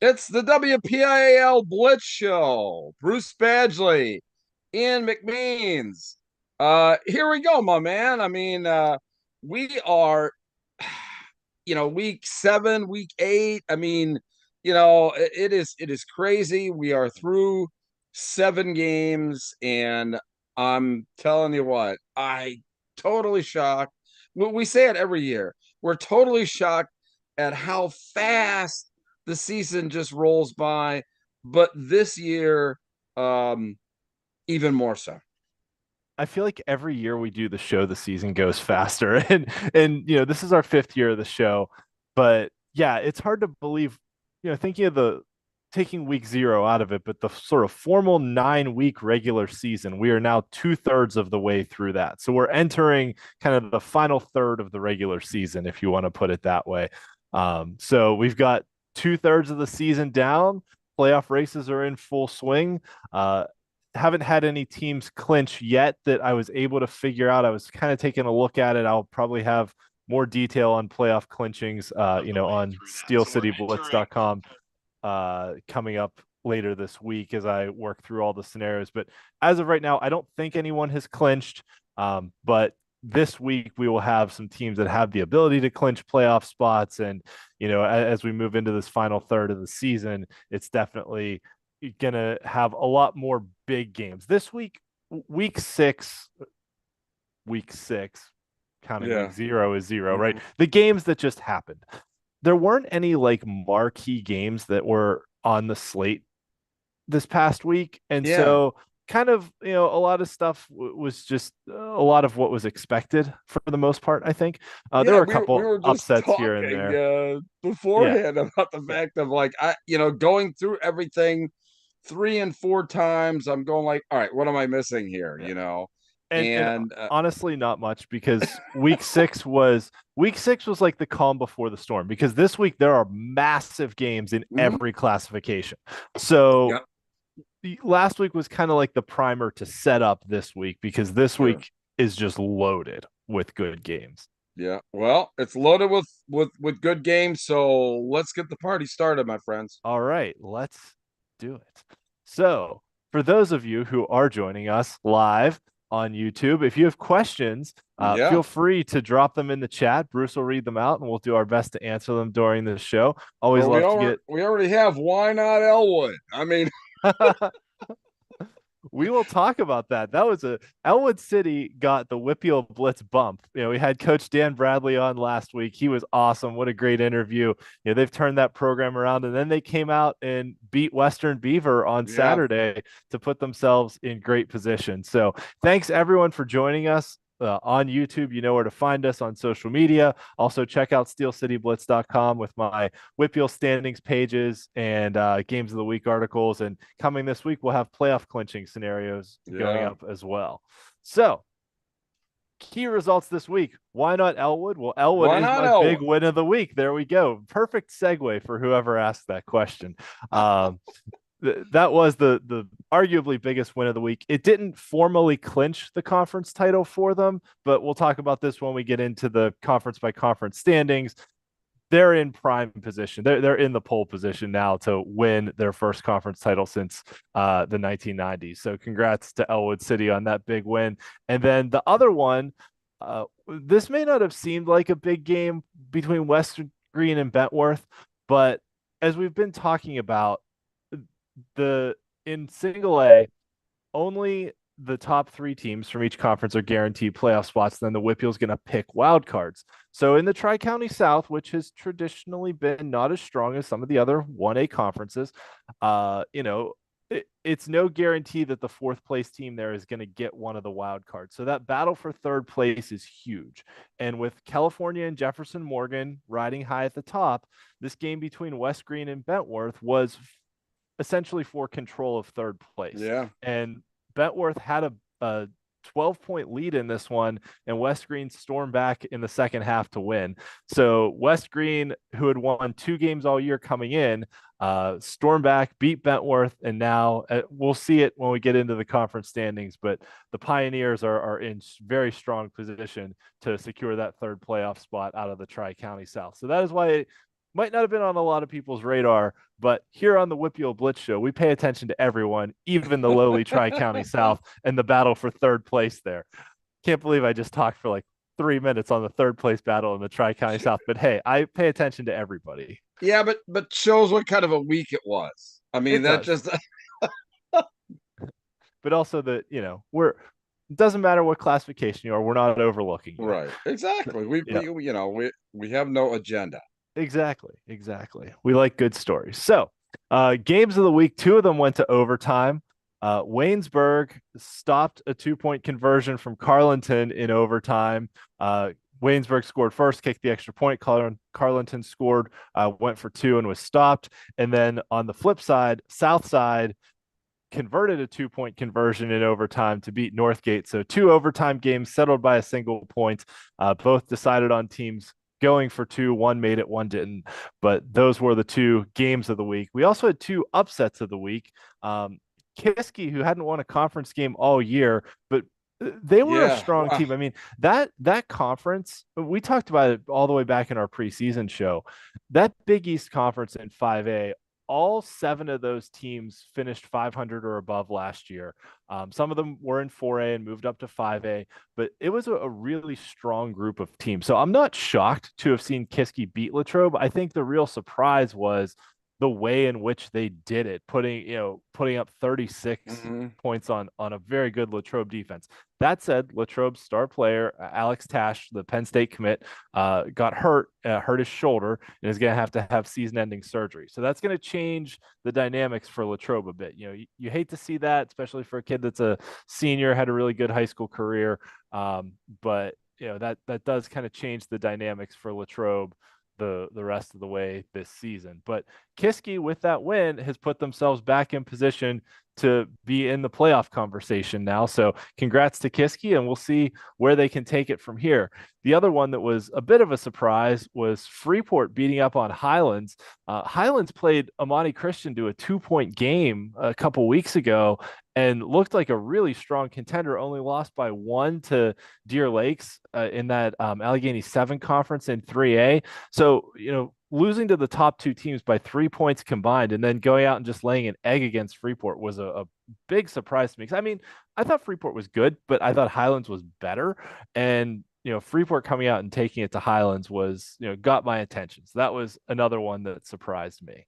It's the WPIAL Blitz Show. Bruce Badgley, Ian McMeans. Here we go, my man. We are, week 7, week 8. It is crazy. We are through 7 games, and I'm telling you what, I totally shocked. We say it every year. We're totally shocked at how fast the season just rolls by, but this year, even more so. I feel like every year we do the show, the season goes faster. And this is our fifth year of the show. But yeah, it's hard to believe, thinking of the taking week 0 out of it, but the sort of formal 9-week regular season, we are now 2/3 of the way through that. So we're entering kind of the final third of the regular season, if you want to put it that way. So we've got 2/3 of the season down. Playoff races are in full swing. Haven't had any teams clinch yet that I was able to figure out. I was kind of taking a look at it. I'll probably have more detail on playoff clinchings, on steelcityblitz.com coming up later this week as I work through all the scenarios. But as of right now, I don't think anyone has clinched. But this week we will have some teams that have the ability to clinch playoff spots. And, as we move into this final third of the season, it's definitely going to have a lot more big games. This week, week six, week six, counting week Yeah. 0 is 0, right? Mhm. The games that just happened. There weren't any like marquee games that were on the slate this past week. And Yeah. so kind of, a lot of stuff was just a lot of what was expected for the most part, I think. There Yeah, were a we couple were just upsets here and talking there. Yeah. beforehand about the Yeah. fact of like going through everything 3 and 4 times. I'm going like, all right, what am I missing here? Yeah. And And honestly, not much because week 6 was like the calm before the storm because this week there are massive games in mhm, every classification. So yeah, last week was kind of like the primer to set up this week because this sure. week is just loaded with good games. Yeah. Well, it's loaded with good games, so let's get the party started, my friends. All right, let's do it. So, for those of you who are joining us live on YouTube, if you have questions, Yeah. feel free to drop them in the chat. Bruce will read them out and we'll do our best to answer them during the show. Always Well, we love to already get we already have why not Elwood? We will talk about that. That was a Elwood City got the WPIAL Blitz bump. We had Coach Dan Bradley on last week. He was awesome. What a great interview. They've turned that program around, and then they came out and beat Western Beaver on Yeah. Saturday to put themselves in great position. So thanks everyone for joining us. On YouTube, you know where to find us on social media. Also, check out steelcityblitz.com with my WPIAL standings pages and games of the week articles. And coming this week, we'll have playoff clinching scenarios going Yeah. up as well. So, key results this week. Why not Elwood? Well, Elwood Why is not my big Elwood? win of the week. There we go. Perfect segue for whoever asked that question. Um, that was the arguably biggest win of the week. It didn't formally clinch the conference title for them, but we'll talk about this when we get into the conference by conference standings. They're in prime position. They're in the pole position now to win their first conference title since the 1990s. So congrats to Elwood City on that big win. And then the other one, this may not have seemed like a big game between Western Green and Bentworth, but as we've been talking about, the in single A, only the top 3 teams from each conference are guaranteed playoff spots. Then the WPIAL is going to pick wild cards. So in the Tri County South, which has traditionally been not as strong as some of the other 1A conferences, it's no guarantee that the fourth place team there is going to get one of the wild cards. So that battle for third place is huge. And with California and Jefferson Morgan riding high at the top, this game between West Green and Bentworth was essentially for control of third place. Yeah. And Bentworth had a 12-point lead in this one, and West Green stormed back in the second half to win. So West Green, who had won 2 games all year coming in, stormed back, beat Bentworth, and now we'll see it when we get into the conference standings. But the Pioneers are in very strong position to secure that third playoff spot out of the Tri County South. So that is why might not have been on a lot of people's radar, but here on the WPIAL Blitz show, we pay attention to everyone, even the lowly Tri-County South and the battle for third place there. Can't believe I just talked for like 3 minutes on the third place battle in the Tri-County South, but hey, I pay attention to everybody. Yeah, but shows what kind of a week it was. I mean, It that does. just But also that, we're it doesn't matter what classification you are, we're not overlooking you. right. Exactly. We, Yeah. we have no agenda. Exactly. Exactly. We like good stories. So, games of the week, two of them went to overtime. Waynesburg stopped a 2-point conversion from Carleton in overtime. Waynesburg scored first, kicked the extra point. Carleton scored, went for two, and was stopped. And then on the flip side, Southside converted a 2-point conversion in overtime to beat Northgate. So two overtime games settled by a single point, both decided on teams going for two. One made it, one didn't. But those were the two games of the week. We also had two upsets of the week. Kiski, who hadn't won a conference game all year, but they were a Yeah. strong Wow. team. I mean, that conference, we talked about it all the way back in our preseason show. That Big East conference in 5A, all seven of those teams finished 500 or above last year. Some of them were in 4A and moved up to 5A, but it was a really strong group of teams. So I'm not shocked to have seen Kiski beat Latrobe. I think the real surprise was the way in which they did it, putting up 36 Mhm. points on a very good Latrobe defense. That said, Latrobe's star player, Alex Tash, the Penn State commit, got hurt his shoulder, and is going to have season-ending surgery. So that's going to change the dynamics for Latrobe a bit. You hate to see that, especially for a kid that's a senior, had a really good high school career, but that does kind of change the dynamics for Latrobe the rest of the way this season. But Kiski, with that win, has put themselves back in position to be in the playoff conversation now. So congrats to Kiski, and we'll see where they can take it from here. The other one that was a bit of a surprise was Freeport beating up on Highlands. Highlands played Amani Christian to a 2-point game a couple weeks ago and looked like a really strong contender, only lost by one to Deer Lakes in that Allegheny 7 conference in 3A. So, losing to the top two teams by 3 points combined and then going out and just laying an egg against Freeport was a big surprise to me. I mean, I thought Freeport was good, but I thought Highlands was better. And, Freeport coming out and taking it to Highlands was, got my attention. So that was another one that surprised me.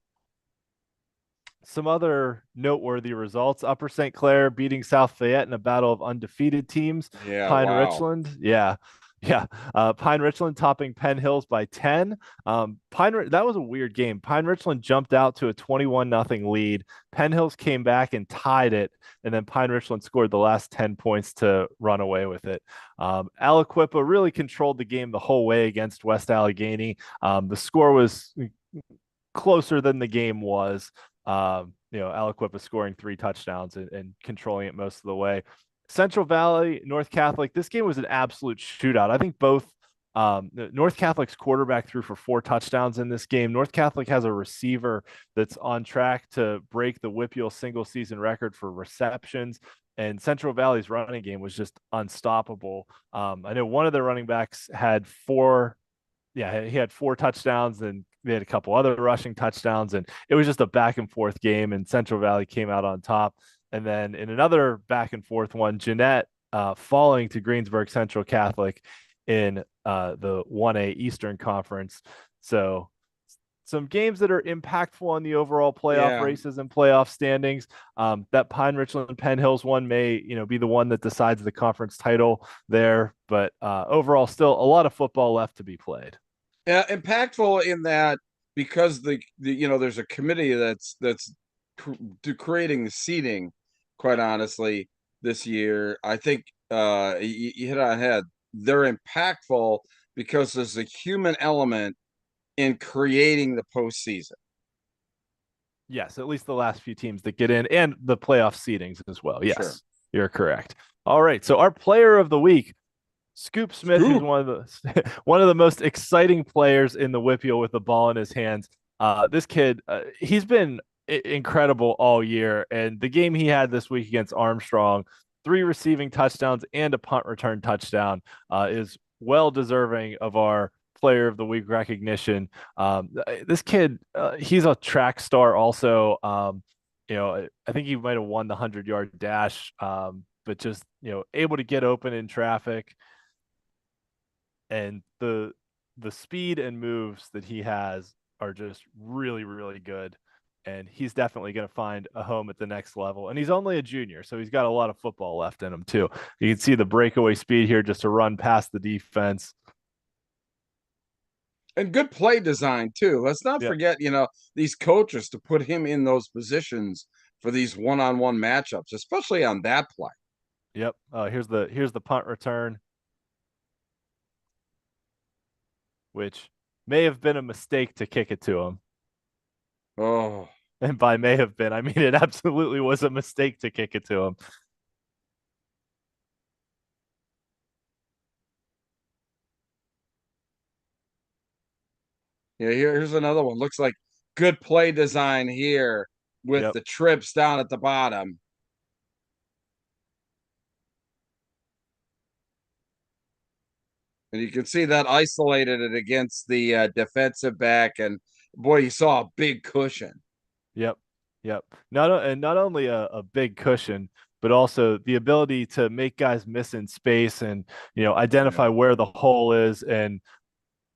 Some other noteworthy results: Upper St. Clair beating South Fayette in a battle of undefeated teams. Yeah. Pine Wow. Richland, yeah, yeah. Pine Richland topping Penn Hills by 10. That was a weird game. Pine Richland jumped out to a 21-0 lead. Penn Hills came back and tied it, and then Pine Richland scored the last 10 points to run away with it. Aliquippa really controlled the game the whole way against West Allegheny. The score was closer than the game was. Aliquippa scoring 3 touchdowns and controlling it most of the way. Central Valley, North Catholic, this game was an absolute shootout. I think both North Catholic's quarterback threw for 4 touchdowns in this game. North Catholic has a receiver that's on track to break the WPIAL single season record for receptions. And Central Valley's running game was just unstoppable. I know one of the running backs had he had 4 touchdowns, and they had a couple other rushing touchdowns, and it was just a back and forth game, and Central Valley came out on top. And then in another back and forth one, Jeanette falling to Greensburg Central Catholic in the 1A Eastern Conference. So some games that are impactful on the overall playoff Yeah. races and playoff standings. That Pine Richland Penn Hills one may be the one that decides the conference title there, but overall still a lot of football left to be played. Impactful in that because there's a committee that's creating the seating. Quite honestly, this year, I think you hit on head. They're impactful because there's a human element in creating the postseason. Yes, at least the last few teams that get in and the playoff seedings as well. Sure. Yes, you're correct. All right, so our player of the week, Scoop Smith, who's Scoop. one of the one of the most exciting players in the WPIAL with the ball in his hands. This kid, he's been incredible all year, and the game he had this week against Armstrong, 3 receiving touchdowns and a punt return touchdown, is well deserving of our player of the week recognition. This kid, he's a track star also. I think he might have won the 100-yard dash, but just, able to get open in traffic, and the speed and moves that he has are just really, really good. And he's definitely going to find a home at the next level. And he's only a junior, so he's got a lot of football left in him too. You can see the breakaway speed here just to run past the defense. And good play design too. Let's not Yep, forget, these coaches to put him in those positions for these one-on-one matchups, especially on that play. yep. Here's the punt return, which may have been a mistake to kick it to him. Oh, And by may have been, I mean it absolutely was a mistake to kick it to him. yeah, here's another one. Looks like good play design here with Yep, the trips down at the bottom. And you can see that isolated it against the defensive back. And boy, you saw a big cushion. yep, yep. Not only a big cushion, but also the ability to make guys miss in space and Yeah. identify where the hole is and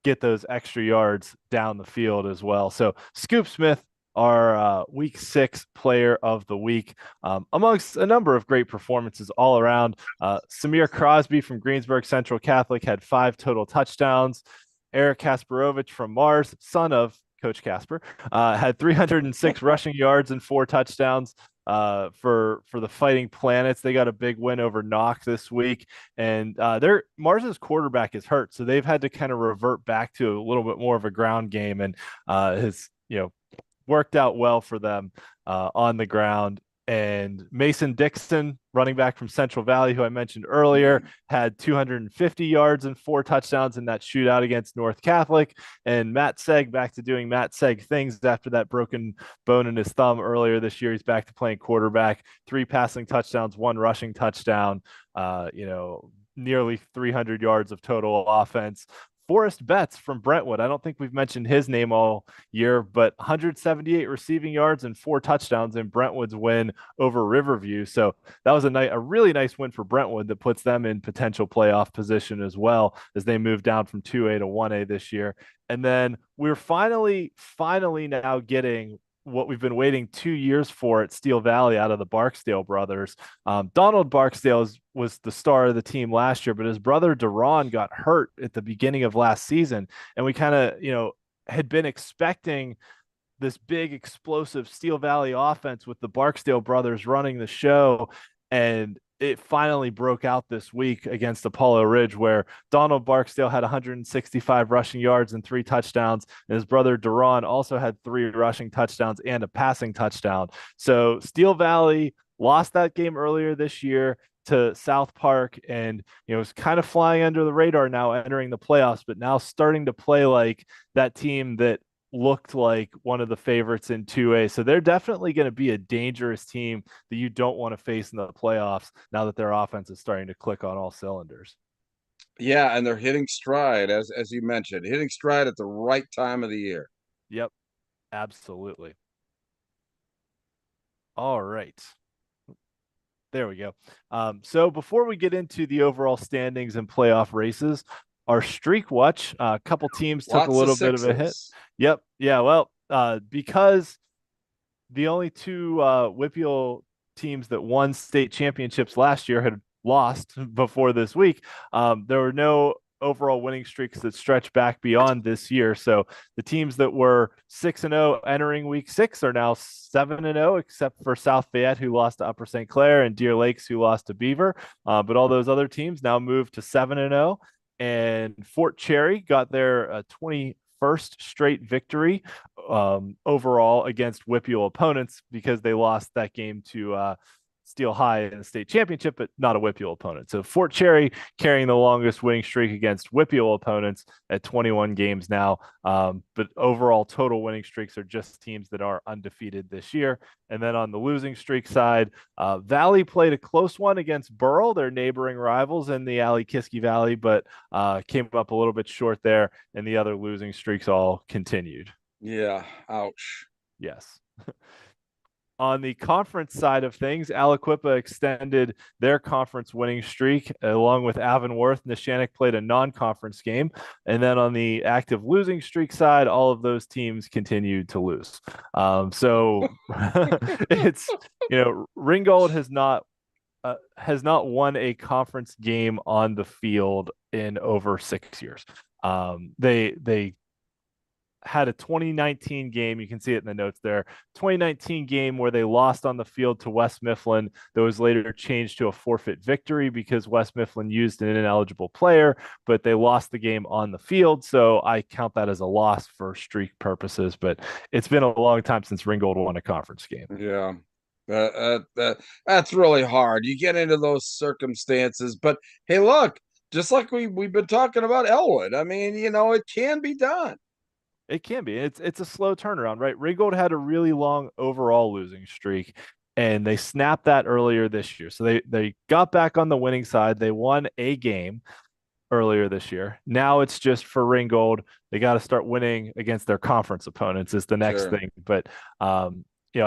get those extra yards down the field as well. So Scoop Smith, our week 6 player of the week, amongst a number of great performances all around. Samir Crosby from Greensburg Central Catholic had 5 total touchdowns. Eric Kasparovich from Mars, son of Coach Casper, had 306 rushing yards and 4 touchdowns. For the Fighting Planets, they got a big win over Knox this week, and their Mars's quarterback is hurt, so they've had to kind of revert back to a little bit more of a ground game, and has worked out well for them on the ground. And Mason Dixon, running back from Central Valley, who I mentioned earlier, had 250 yards and 4 touchdowns in that shootout against North Catholic. And Matt Seg, back to doing Matt Seg things after that broken bone in his thumb earlier this year. He's back to playing quarterback, 3 passing touchdowns, 1 rushing touchdown, nearly 300 yards of total offense. Forrest Betts from Brentwood. I don't think we've mentioned his name all year, but 178 receiving yards and 4 touchdowns in Brentwood's win over Riverview. So that was a really nice win for Brentwood that puts them in potential playoff position as well as they move down from 2A to 1A this year. And then we're finally now getting what we've been waiting 2 years for at Steel Valley out of the Barksdale brothers. Donald Barksdale was the star of the team last year, but his brother Duran got hurt at the beginning of last season, and we kind of had been expecting this big explosive Steel Valley offense with the Barksdale brothers running the show, and it finally broke out this week against Apollo Ridge, where Donald Barksdale had 165 rushing yards and 3 touchdowns, and his brother Duran also had 3 rushing touchdowns and a passing touchdown. So Steel Valley lost that game earlier this year to South Park, and it's kind of flying under the radar now, entering the playoffs, but now starting to play like that team that looked like one of the favorites in 2A. So they're definitely going to be a dangerous team that you don't want to face in the playoffs now that their offense is starting to click on all cylinders. Yeah, and they're hitting stride, as you mentioned, hitting stride at the right time of the year. Yep, absolutely. All right. There we go. So before we get into the overall standings and playoff races, our streak watch, a couple teams took a Lots of little bit of a hit. sixes. Yep. Yeah. Well, because the only 2 WPIAL teams that won state championships last year had lost before this week. There were no overall winning streaks that stretch back beyond this year. So the teams that were 6-0 entering week 6 are now 7-0, except for South Fayette, who lost to Upper St. Clair, and Deer Lakes, who lost to Beaver. But all those other teams now moved to 7-0. And Fort Cherry got their 21st straight victory overall against WPIAL opponents, because they lost that game to Steel High in the state championship, but not a WPIAL opponent. So Fort Cherry carrying the longest winning streak against WPIAL opponents at 21 games now. But overall total winning streaks are just teams that are undefeated this year. And then on the losing streak side, Valley played a close one against Burrell, their neighboring rivals in the Ali-Kiski Valley, but came up a little bit short there, and the other losing streaks all continued. Yeah, ouch. Yes. On the conference side of things, Aliquippa extended their conference winning streak along with Avonworth. Neshannock played a non-conference game. And then on the active losing streak side, all of those teams continued to lose. So it's, Ringgold has not won a conference game on the field in over 6 years. They had a 2019 game. You can see it in the notes there. 2019 game where they lost on the field to West Mifflin. That was later changed to a forfeit victory because West Mifflin used an ineligible player, but they lost the game on the field. So I count that as a loss for streak purposes. But it's been a long time since Ringgold won a conference game. Yeah. That's really hard. You get into those circumstances, but hey, look, just like we've been talking about Elwood. I mean, it can be done. It can be. It's a slow turnaround, right? Ringgold had a really long overall losing streak, and they snapped that earlier this year. So they got back on the winning side. They won a game earlier this year. Now it's just for Ringgold. They got to start winning against their conference opponents is the next Sure. thing. But I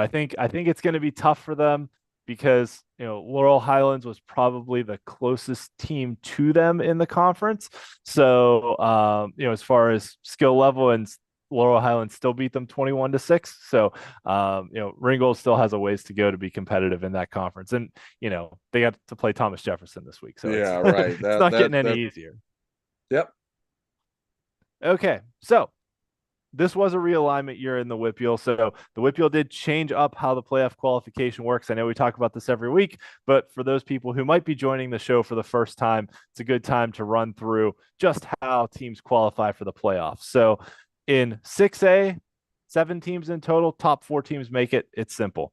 think it's going to be tough for them because Laurel Highlands was probably the closest team to them in the conference. So as far as skill level, and Laurel Highlands still beat them 21-6. So Ringgold still has a ways to go to be competitive in that conference. And they got to play Thomas Jefferson this week. So it's Yeah, right. it's That not that getting any that easier. yep. Okay. So this was a realignment year in the WPIAL. So the WPIAL did change up how the playoff qualification works. I know we talk about this every week, but for those people who might be joining the show for the first time, it's a good time to run through just how teams qualify for the playoffs. So in 6A, 7 teams in total, top 4 teams make it. It's simple.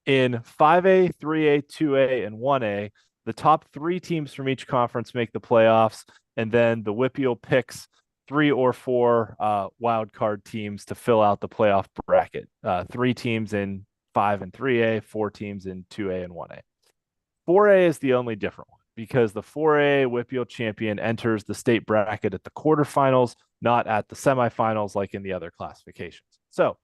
In 5A, 3A, 2A, and 1A, the top 3 teams from each conference make the playoffs, and then the WPIAL picks 3 or 4 wild card teams to fill out the playoff bracket. 3 teams in 5 and 3A, 4 teams in 2A and 1A. 4A is the only different one because the 4A WPIAL champion enters the state bracket at the quarterfinals, not at the semifinals like in the other classifications. So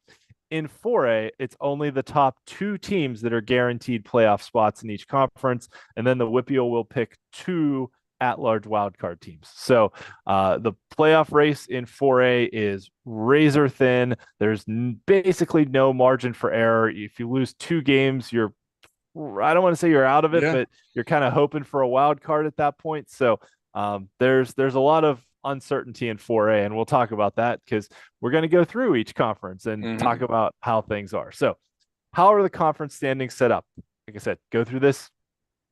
in 4A, it's only the top 2 teams that are guaranteed playoff spots in each conference, and then the WPIAL will pick 2 at-large wildcard teams. So the playoff race in 4A is razor thin. There's basically no margin for error. If you lose 2 games, I don't want to say you're out of it, Yeah. but you're kind of hoping for a wild card at that point. So there's a lot of uncertainty in 4A, and we'll talk about that because we're going to go through each conference and talk Hmm. about how things are. So how are the conference standings set up? Like I said, go through this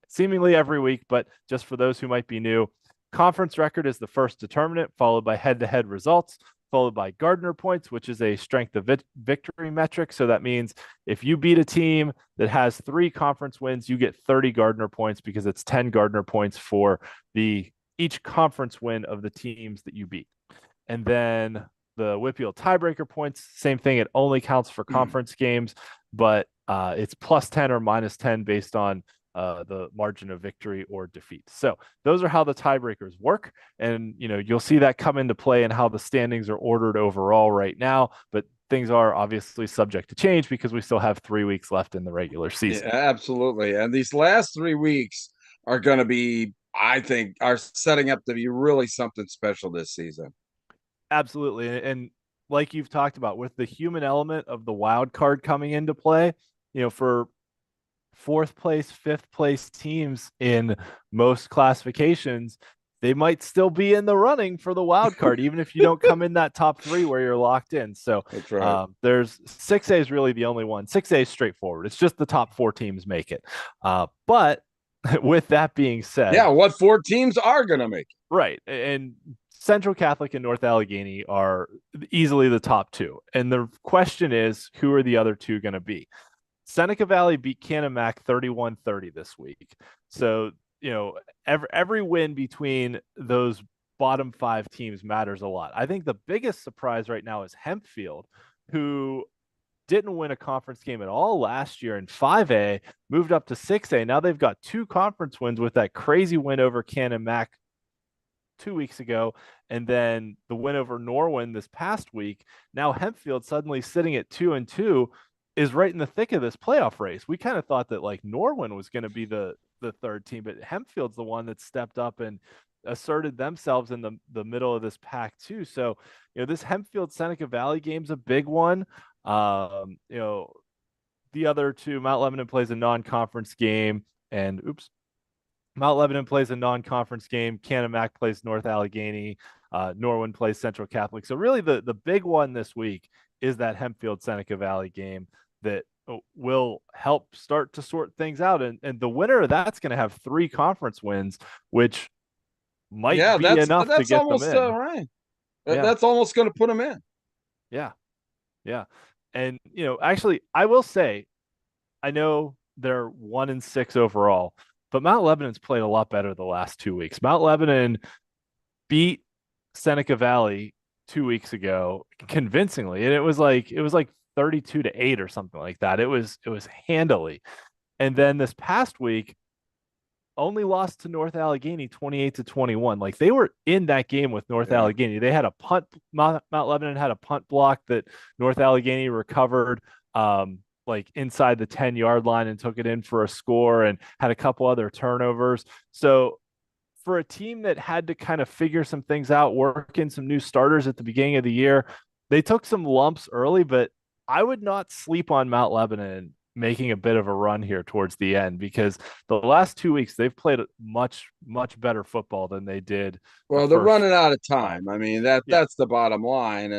seemingly every week, but just for those who might be new, conference record is the first determinant, followed by head-to-head results, followed by Gardner points, which is a strength of victory metric. So that means if you beat a team that has 3 conference wins, you get 30 Gardner points because it's 10 Gardner points for each conference win of the teams that you beat. And then the WPIAL tiebreaker points, same thing. It only counts for conference games, but it's plus 10 or minus 10 based on the margin of victory or defeat. So those are how the tiebreakers work. And, you'll see that come into play in how the standings are ordered overall right now. But things are obviously subject to change because we still have 3 weeks left in the regular Yeah, season. absolutely. And these last 3 weeks are going to be, I think, are setting up to be really something special this season. Absolutely. And like you've talked about with the human element of the wild card coming into play, for 4th place, 5th place teams in most classifications, they might still be in the running for the wild card, even if you don't come in that top 3 where you're locked in. So That's right. there's 6A is really the only one. 6A is straightforward. It's just the top 4 teams make it. But with that being said, Yeah, what 4 teams are going to make right. And Central Catholic and North Allegheny are easily the top 2. And the question is, who are the other 2 going to be? Seneca Valley beat Canamac 31-30 this week. So, every win between those bottom five teams matters a lot. I think the biggest surprise right now is Hempfield, who didn't win a conference game at all last year in 5A, moved up to 6A. Now they've got two conference wins with that crazy win over Canamac 2 weeks ago, and then the win over Norwin this past week. Now Hempfield suddenly sitting at 2-2 is right in the thick of this playoff race. We kind of thought that like Norwin was going to be the third team, but Hempfield's the one that stepped up and asserted themselves in the middle of this pack too. So, this Hempfield Seneca Valley game's a big one. Um, you know, the other two, Mount Lebanon plays a non-conference game, and Mount Lebanon plays a non-conference game. Canamac plays North Allegheny. Norwin plays Central Catholic. So really, the big one this week is that Hempfield Seneca Valley game that will help start to sort things out. And the winner of that's going to have three conference wins, which might Yeah, be enough to that's get them almost in. right. Yeah, That's almost going to put them in. yeah, yeah. And actually, I will say, I know they're 1-6 overall, but Mount Lebanon's played a lot better the last 2 weeks. Mount Lebanon beat Seneca Valley 2 weeks ago convincingly, and it was like 32-8 or something like that. It was handily. And then this past week only lost to North Allegheny 28-21. Like they were in that game with North Yeah. Allegheny. They had a punt. Mount Lebanon had a punt block that North Allegheny recovered like inside the 10-yard line and took it in for a score, and had a couple other turnovers. So for a team that had to kind of figure some things out, work in some new starters at the beginning of the year, they took some lumps early, but I would not sleep on Mount Lebanon making a bit of a run here towards the end, because the last 2 weeks they've played much, much better football than they did the Well, they're first running out of five. time. I mean, Yeah. that's the bottom line,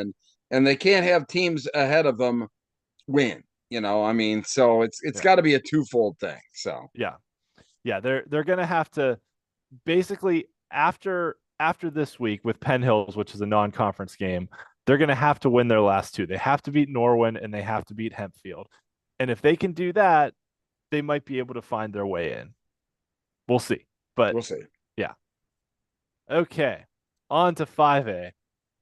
and they can't have teams ahead of them win. I mean, so it's Yeah. got to be a twofold thing. So Yeah. Yeah. They're gonna have to basically after this week with Penn Hills, which is a non-conference game, they're going to have to win their last two. They have to beat Norwin and they have to beat Hempfield. And if they can do that, they might be able to find their way in. We'll see. But we'll see. yeah. Okay. On to 5A,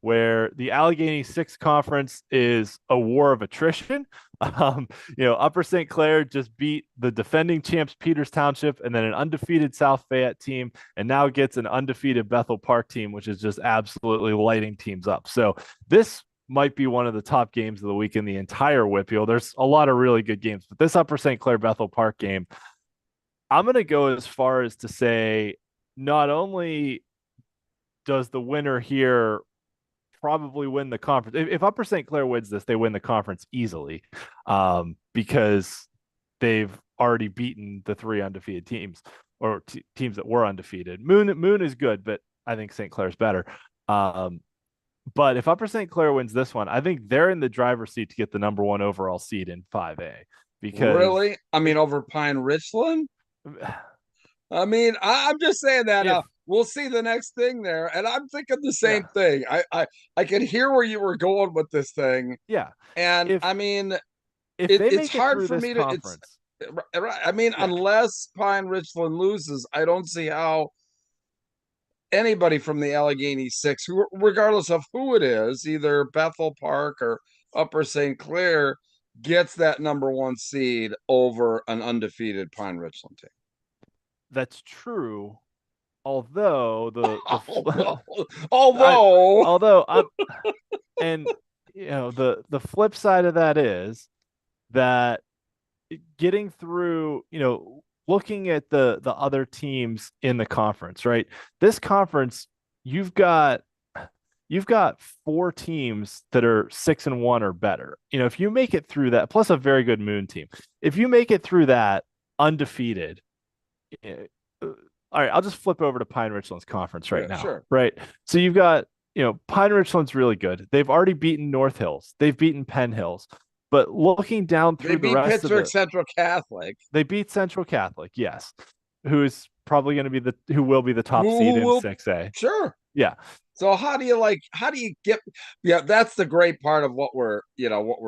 where the Allegheny Six Conference is a war of attrition. Upper St. Clair just beat the defending champs Peters Township, and then an undefeated South Fayette team, and now gets an undefeated Bethel Park team, which is just absolutely lighting teams up. So this might be one of the top games of the week in the entire WPIAL. There's a lot of really good games, but this Upper St. Clair Bethel Park game, I'm going to go as far as to say not only does the winner here probably win the conference. If Upper St. Clair wins this, they win the conference easily, because they've already beaten the three undefeated teams, or teams that were undefeated. Moon is good, but I think St. Clair's better. But if Upper St. Clair wins this one, I think they're in the driver's seat to get the number one overall seed in 5A, because Really? I mean, over Pine Richland? I mean, I'm just saying that if now. We'll see the next thing there, and I'm thinking the same yeah, thing. I can hear where you were going with this thing, yeah, and if I mean, they it's make it hard through for this me to. It's conference, right. I mean, yeah, unless Pine Richland loses, I don't see how anybody from the Allegheny Six, who, regardless of who it is, either Bethel Park or Upper St. Clair, gets that number one seed over an undefeated Pine Richland team. that's true. Although Although, I although although I'm and the flip side of that is that getting through, looking at the other teams in the conference, right? This conference, you've got you've got four teams that are 6-1 or better. If you make it through that, plus a very good Moon team, if you make it through that undefeated, eh, all right, I'll just flip over to Pine Richland's conference right yeah, now, sure. right? So you've got, Pine Richland's really good. They've already beaten North Hills, they've beaten Penn Hills, but looking down They through the beat rest of Pittsburgh Central Catholic, they beat Central Catholic, yes, who's probably going to be who will be the top seed who in will 6A. sure. Yeah, So how do you get, yeah, that's the great part of what we're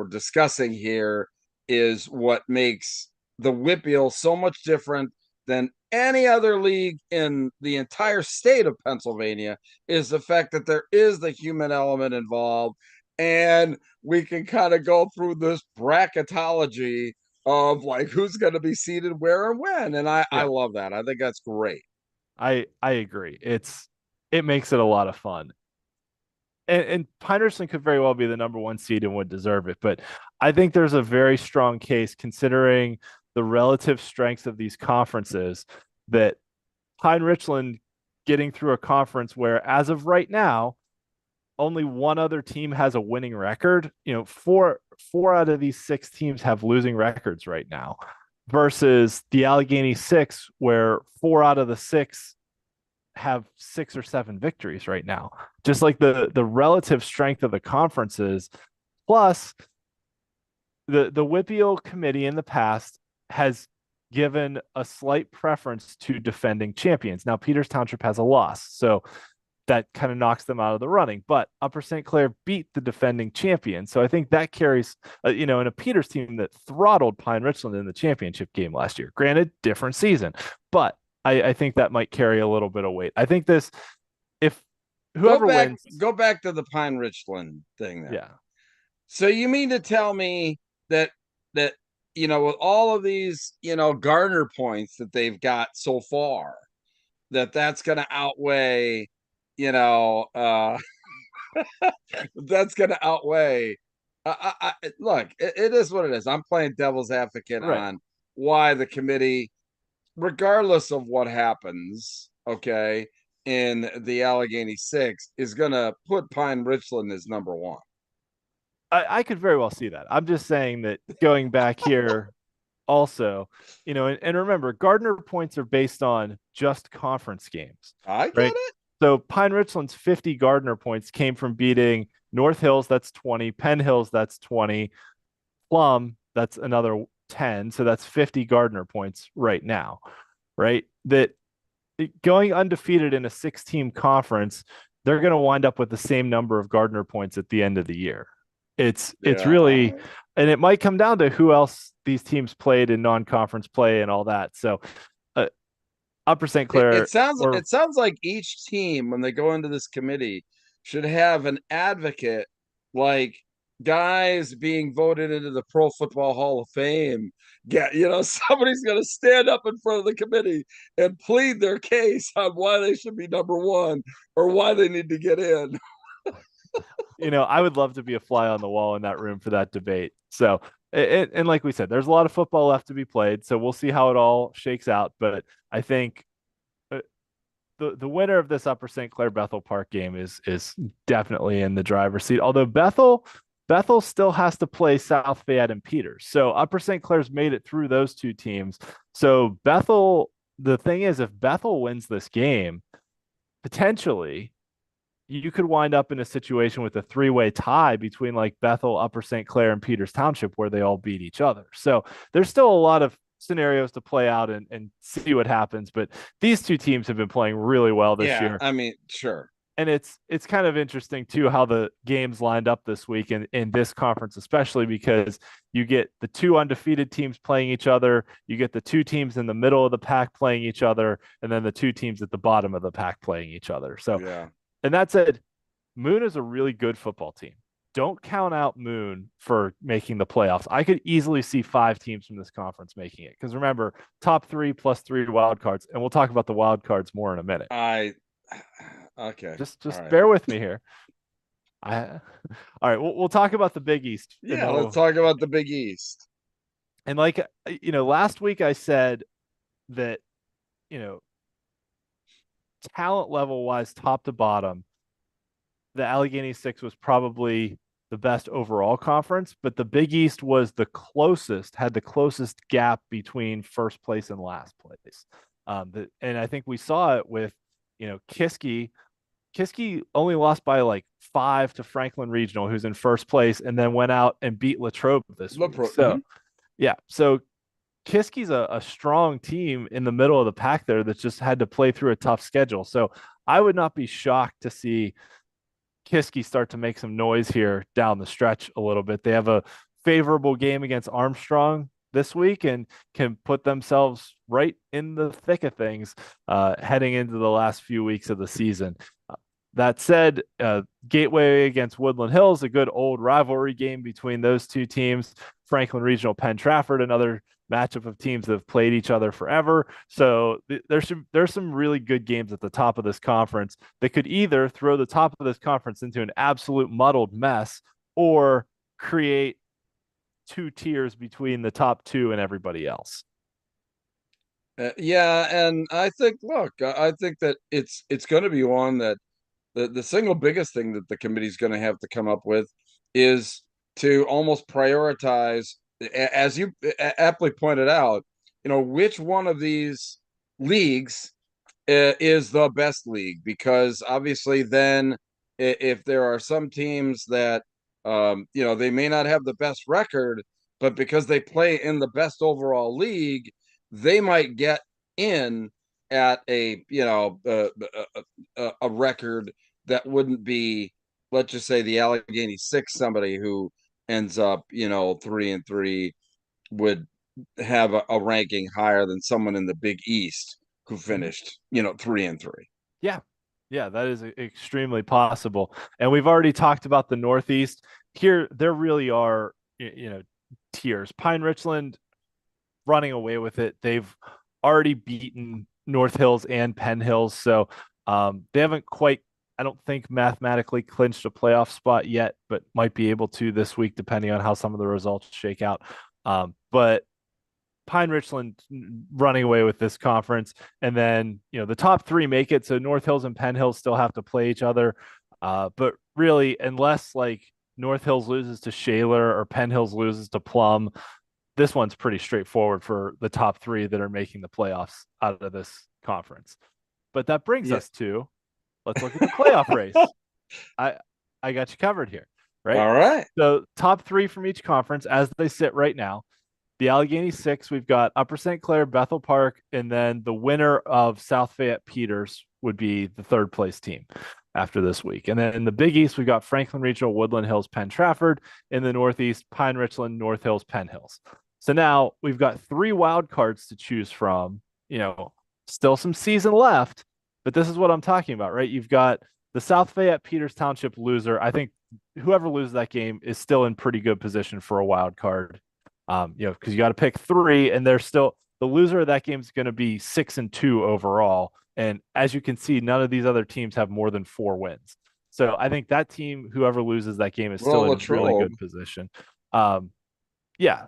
discussing here is what makes the WPIAL so much different than any other league in the entire state of Pennsylvania is the fact that there is the human element involved, and we can kind of go through this bracketology of like who's going to be seated where and when. And I Yeah, love that. I think that's great. I agree. It makes it a lot of fun. And Pine Richland could very well be the number one seed and would deserve it. But I think there's a very strong case considering the relative strengths of these conferences that Pine Richland getting through a conference where, as of right now, only one other team has a winning record. Four out of these six teams have losing records right now, versus the Allegheny Six, where four out of the six have 6 or 7 victories right now. Just like the relative strength of the conferences, plus the WPIAL committee in the past has given a slight preference to defending champions. Now Peters Township has a loss, so that kind of knocks them out of the running. But Upper St. Clair beat the defending champion, so I think that carries, in a Peters team that throttled Pine Richland in the championship game last year. Granted, different season, but I think that might carry a little bit of weight. I think this, if Go whoever back, wins, go back to the Pine Richland thing then. yeah, So you mean to tell me that that with all of these Gardner points that they've got so far, that's going to outweigh, you know, that's going to outweigh. Look, it is what it is. I'm playing devil's advocate right. on why the committee, regardless of what happens, okay, in the Allegheny Six, is going to put Pine Richland as number one. I could very well see that. I'm just saying that going back here also, and remember, Gardner points are based on just conference games, I get right? it. So Pine Richland's 50 Gardner points came from beating North Hills, that's 20, Penn Hills, that's 20, Plum, that's another 10. So that's 50 Gardner points right now, right? That going undefeated in a 6-team conference, they're going to wind up with the same number of Gardner points at the end of the year. It's Yeah. really, and it might come down to who else these teams played in non-conference play and all that. So uh, Upper St. It, it Clair sounds or it sounds like each team when they go into this committee should have an advocate, like guys being voted into the Pro Football Hall of Fame. Get somebody's going to stand up in front of the committee and plead their case on why they should be number one or why they need to get in. I would love to be a fly on the wall in that room for that debate. So, and like we said, there's a lot of football left to be played. So we'll see how it all shakes out. But I think the winner of this Upper St. Clair Bethel Park game is definitely in the driver's seat. Although Bethel still has to play South Fayette and Peters. So Upper St. Clair's made it through those two teams. So Bethel, the thing is, if Bethel wins this game, potentially you could wind up in a situation with a 3-way tie between like Bethel, Upper St. Clair, and Peters Township where they all beat each other. So there's still a lot of scenarios to play out and see what happens. But these two teams have been playing really well this Yeah, year. I mean, sure. And it's kind of interesting too how the games lined up this week in this conference, especially because you get the two undefeated teams playing each other, you get the two teams in the middle of the pack playing each other, and then the two teams at the bottom of the pack playing each other. So, Yeah. and that said, Moon is a really good football team. Don't count out Moon for making the playoffs. I could easily see 5 teams from this conference making it. Because remember, top 3 plus 3 wild cards, and we'll talk about the wild cards more in a minute. I Okay. Just All right. bear with me here. All right, we'll talk about the Big East, and Yeah, then let's we'll talk about the Big East. and like last week I said that you know talent level wise, top to bottom, the Allegheny Six was probably the best overall conference, but the Big East was had the closest gap between first place and last place. And I think we saw it with, Kiski. Kiski only lost by like 5 to Franklin Regional, who's in first place, and then went out and beat Latrobe this week. So, Mhm. yeah. So Kiski's a strong team in the middle of the pack there that's just had to play through a tough schedule. So I would not be shocked to see Kiski start to make some noise here down the stretch a little bit. They have a favorable game against Armstrong this week and can put themselves right in the thick of things heading into the last few weeks of the season. That said, Gateway against Woodland Hills, a good old rivalry game between those two teams. Franklin Regional Penn Trafford, another matchup of teams that have played each other forever. So there's some really good games at the top of this conference that could either throw the top of this conference into an absolute muddled mess or create two tiers between the top two and everybody else. Yeah, and I think, look, I think that it's going to be one that the single biggest thing that the committee is going to have to come up with is to almost prioritize, as you aptly pointed out, which one of these leagues is the best league, because obviously then if there are some teams that they may not have the best record, but because they play in the best overall league, they might get in at a record that wouldn't be, let's just say, the Allegheny Six. Somebody who ends up 3-3 would have a ranking higher than someone in the Big East who Mhm. finished 3-3. Yeah. Yeah, that is extremely possible. And we've already talked about the Northeast. Here, there really are, tiers. Pine Richland running away with it. They've already beaten North Hills and Penn Hills. So they haven't quite, I don't think, mathematically clinched a playoff spot yet, but might be able to this week, depending on how some of the results shake out. But Pine Richland running away with this conference. And then, the top three make it. So North Hills and Penn Hills still have to play each other. But really, unless like North Hills loses to Shaler or Penn Hills loses to Plum, this one's pretty straightforward for the top three that are making the playoffs out of this conference. But that brings Yeah. us to, let's look at the playoff race. I I got you covered here, right? All right. So top three from each conference as they sit right now. The Allegheny Six, we've got Upper St. Clair, Bethel Park, and then the winner of South Fayette Peters would be the third place team after this week. And then in the Big East, we've got Franklin Regional, Woodland Hills, Penn Trafford. In the Northeast, Pine Richland, North Hills, Penn Hills. So now we've got three wild cards to choose from. Still some season left, but this is what I'm talking about, right? You've got the South Fayette Peters Township loser. I think whoever loses that game is still in pretty good position for a wild card. Because you got to pick three, and they're still the loser of that game is going to be 6-2 overall. And as you can see, none of these other teams have more than 4 wins. So I think that team, whoever loses that game, is still Well, in really Latrobe. good position. Um, yeah,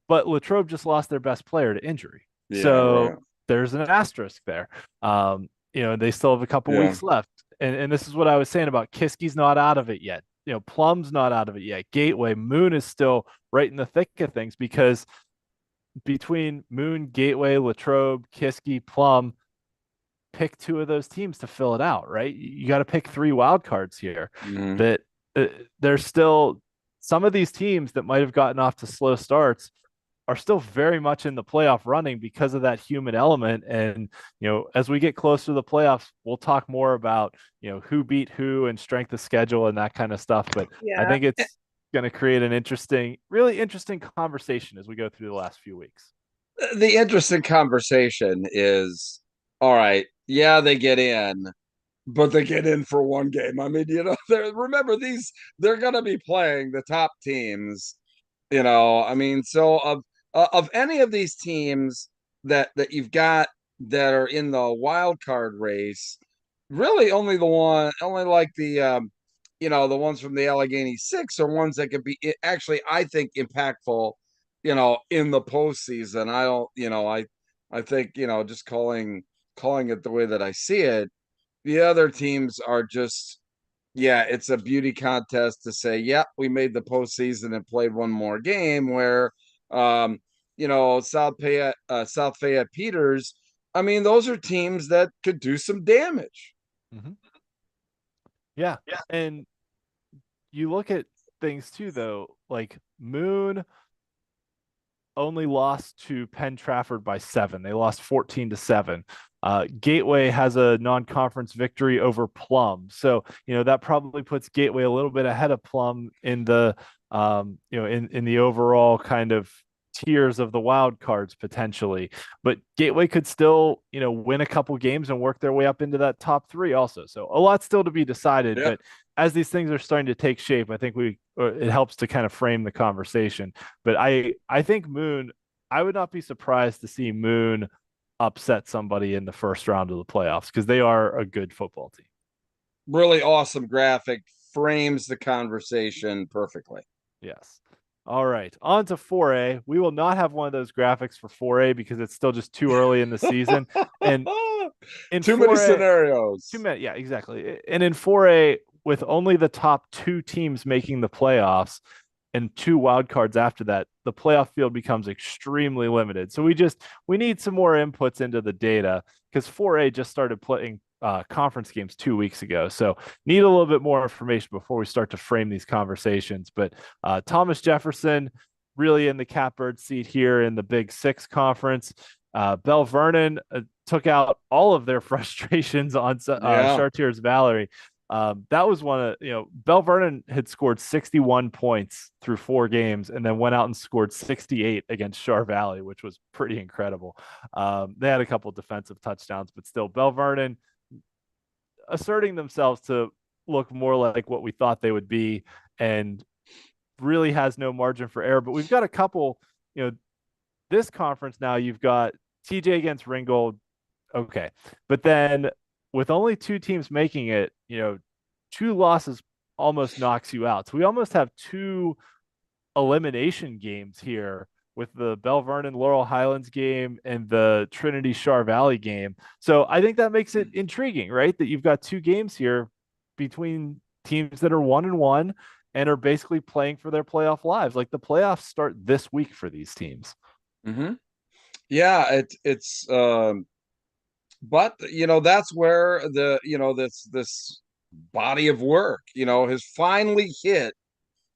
but Latrobe just lost their best player to injury, Yeah, so right. there's an asterisk there. They still have a couple Yeah. weeks left, and this is what I was saying about Kiski's not out of it yet. Plum's not out of it yet. Gateway, Moon is still right in the thick of things because between Moon, Gateway, Latrobe, Kiski, Plum, pick two of those teams to fill it out, right? You got to pick three wild cards here. Mhm. That there's still some of these teams that might have gotten off to slow starts are still very much in the playoff running because of that human element. And, as we get closer to the playoffs, we'll talk more about, who beat who and strength of schedule and that kind of stuff. But I Yeah. think it's going to create an really interesting conversation as we go through the last few weeks. The interesting conversation is, all right, yeah, they get in, but they get in for one game. I mean, remember they're going to be playing the top teams, I mean, so of any of these teams that you've got that are in the wild card race, really only like the ones from the Allegheny Six are ones that could be actually, I think, impactful, in the postseason. I don't, I think, just calling it the way that I see it. The other teams are just, yeah, it's a beauty contest to say, yeah, we made the postseason and played one more game. Where, South Fayette Peters. I mean, those are teams that could do some damage. Mm-hmm. Yeah. And you look at things too, though, like Moon only lost to Penn Trafford by 7. They lost 14-7. Gateway has a non-conference victory over Plum, so that probably puts Gateway a little bit ahead of Plum in the in the overall kind of tiers of the wild cards potentially. But Gateway could still, win a couple games and work their way up into that top three also. So a lot still to be decided. Yeah. But as these things are starting to take shape, I think it helps to kind of frame the conversation. But I think Moon, I would not be surprised to see Moon upset somebody in the first round of the playoffs because they are a good football team. Really awesome graphic, frames the conversation perfectly. Yes. All right. On to 4A. We will not have one of those graphics for 4A because it's still just too early in the season. And in Too many 4A, too scenarios. many. Yeah, exactly. And in 4A, with only the top two teams making the playoffs and two wild cards after that, the playoff field becomes extremely limited. So we need some more inputs into the data because 4A just started playing conference games 2 weeks ago. So need a little bit more information before we start to frame these conversations. But Thomas Jefferson really in the catbird seat here in the Big Six conference. Bell Vernon took out all of their frustrations on Yeah. Chartiers Valerie. That was one of, Bell Vernon had scored 61 points through 4 games and then went out and scored 68 against Char Valley, which was pretty incredible. They had a couple defensive touchdowns, but still, Bell Vernon asserting themselves to look more like what we thought they would be and really has no margin for error. But we've got a couple, this conference now, you've got TJ against Ringgold. Okay. But then with only two teams making it, two losses almost knocks you out. So we almost have two elimination games here with the Bell Vernon Laurel Highlands game and the Trinity Char Valley game. So I think that makes it intriguing, right? That you've got two games here between teams that are 1-1 and are basically playing for their playoff lives. Like the playoffs start this week for these teams. Mm-hmm. Yeah, but that's where this body of work has finally hit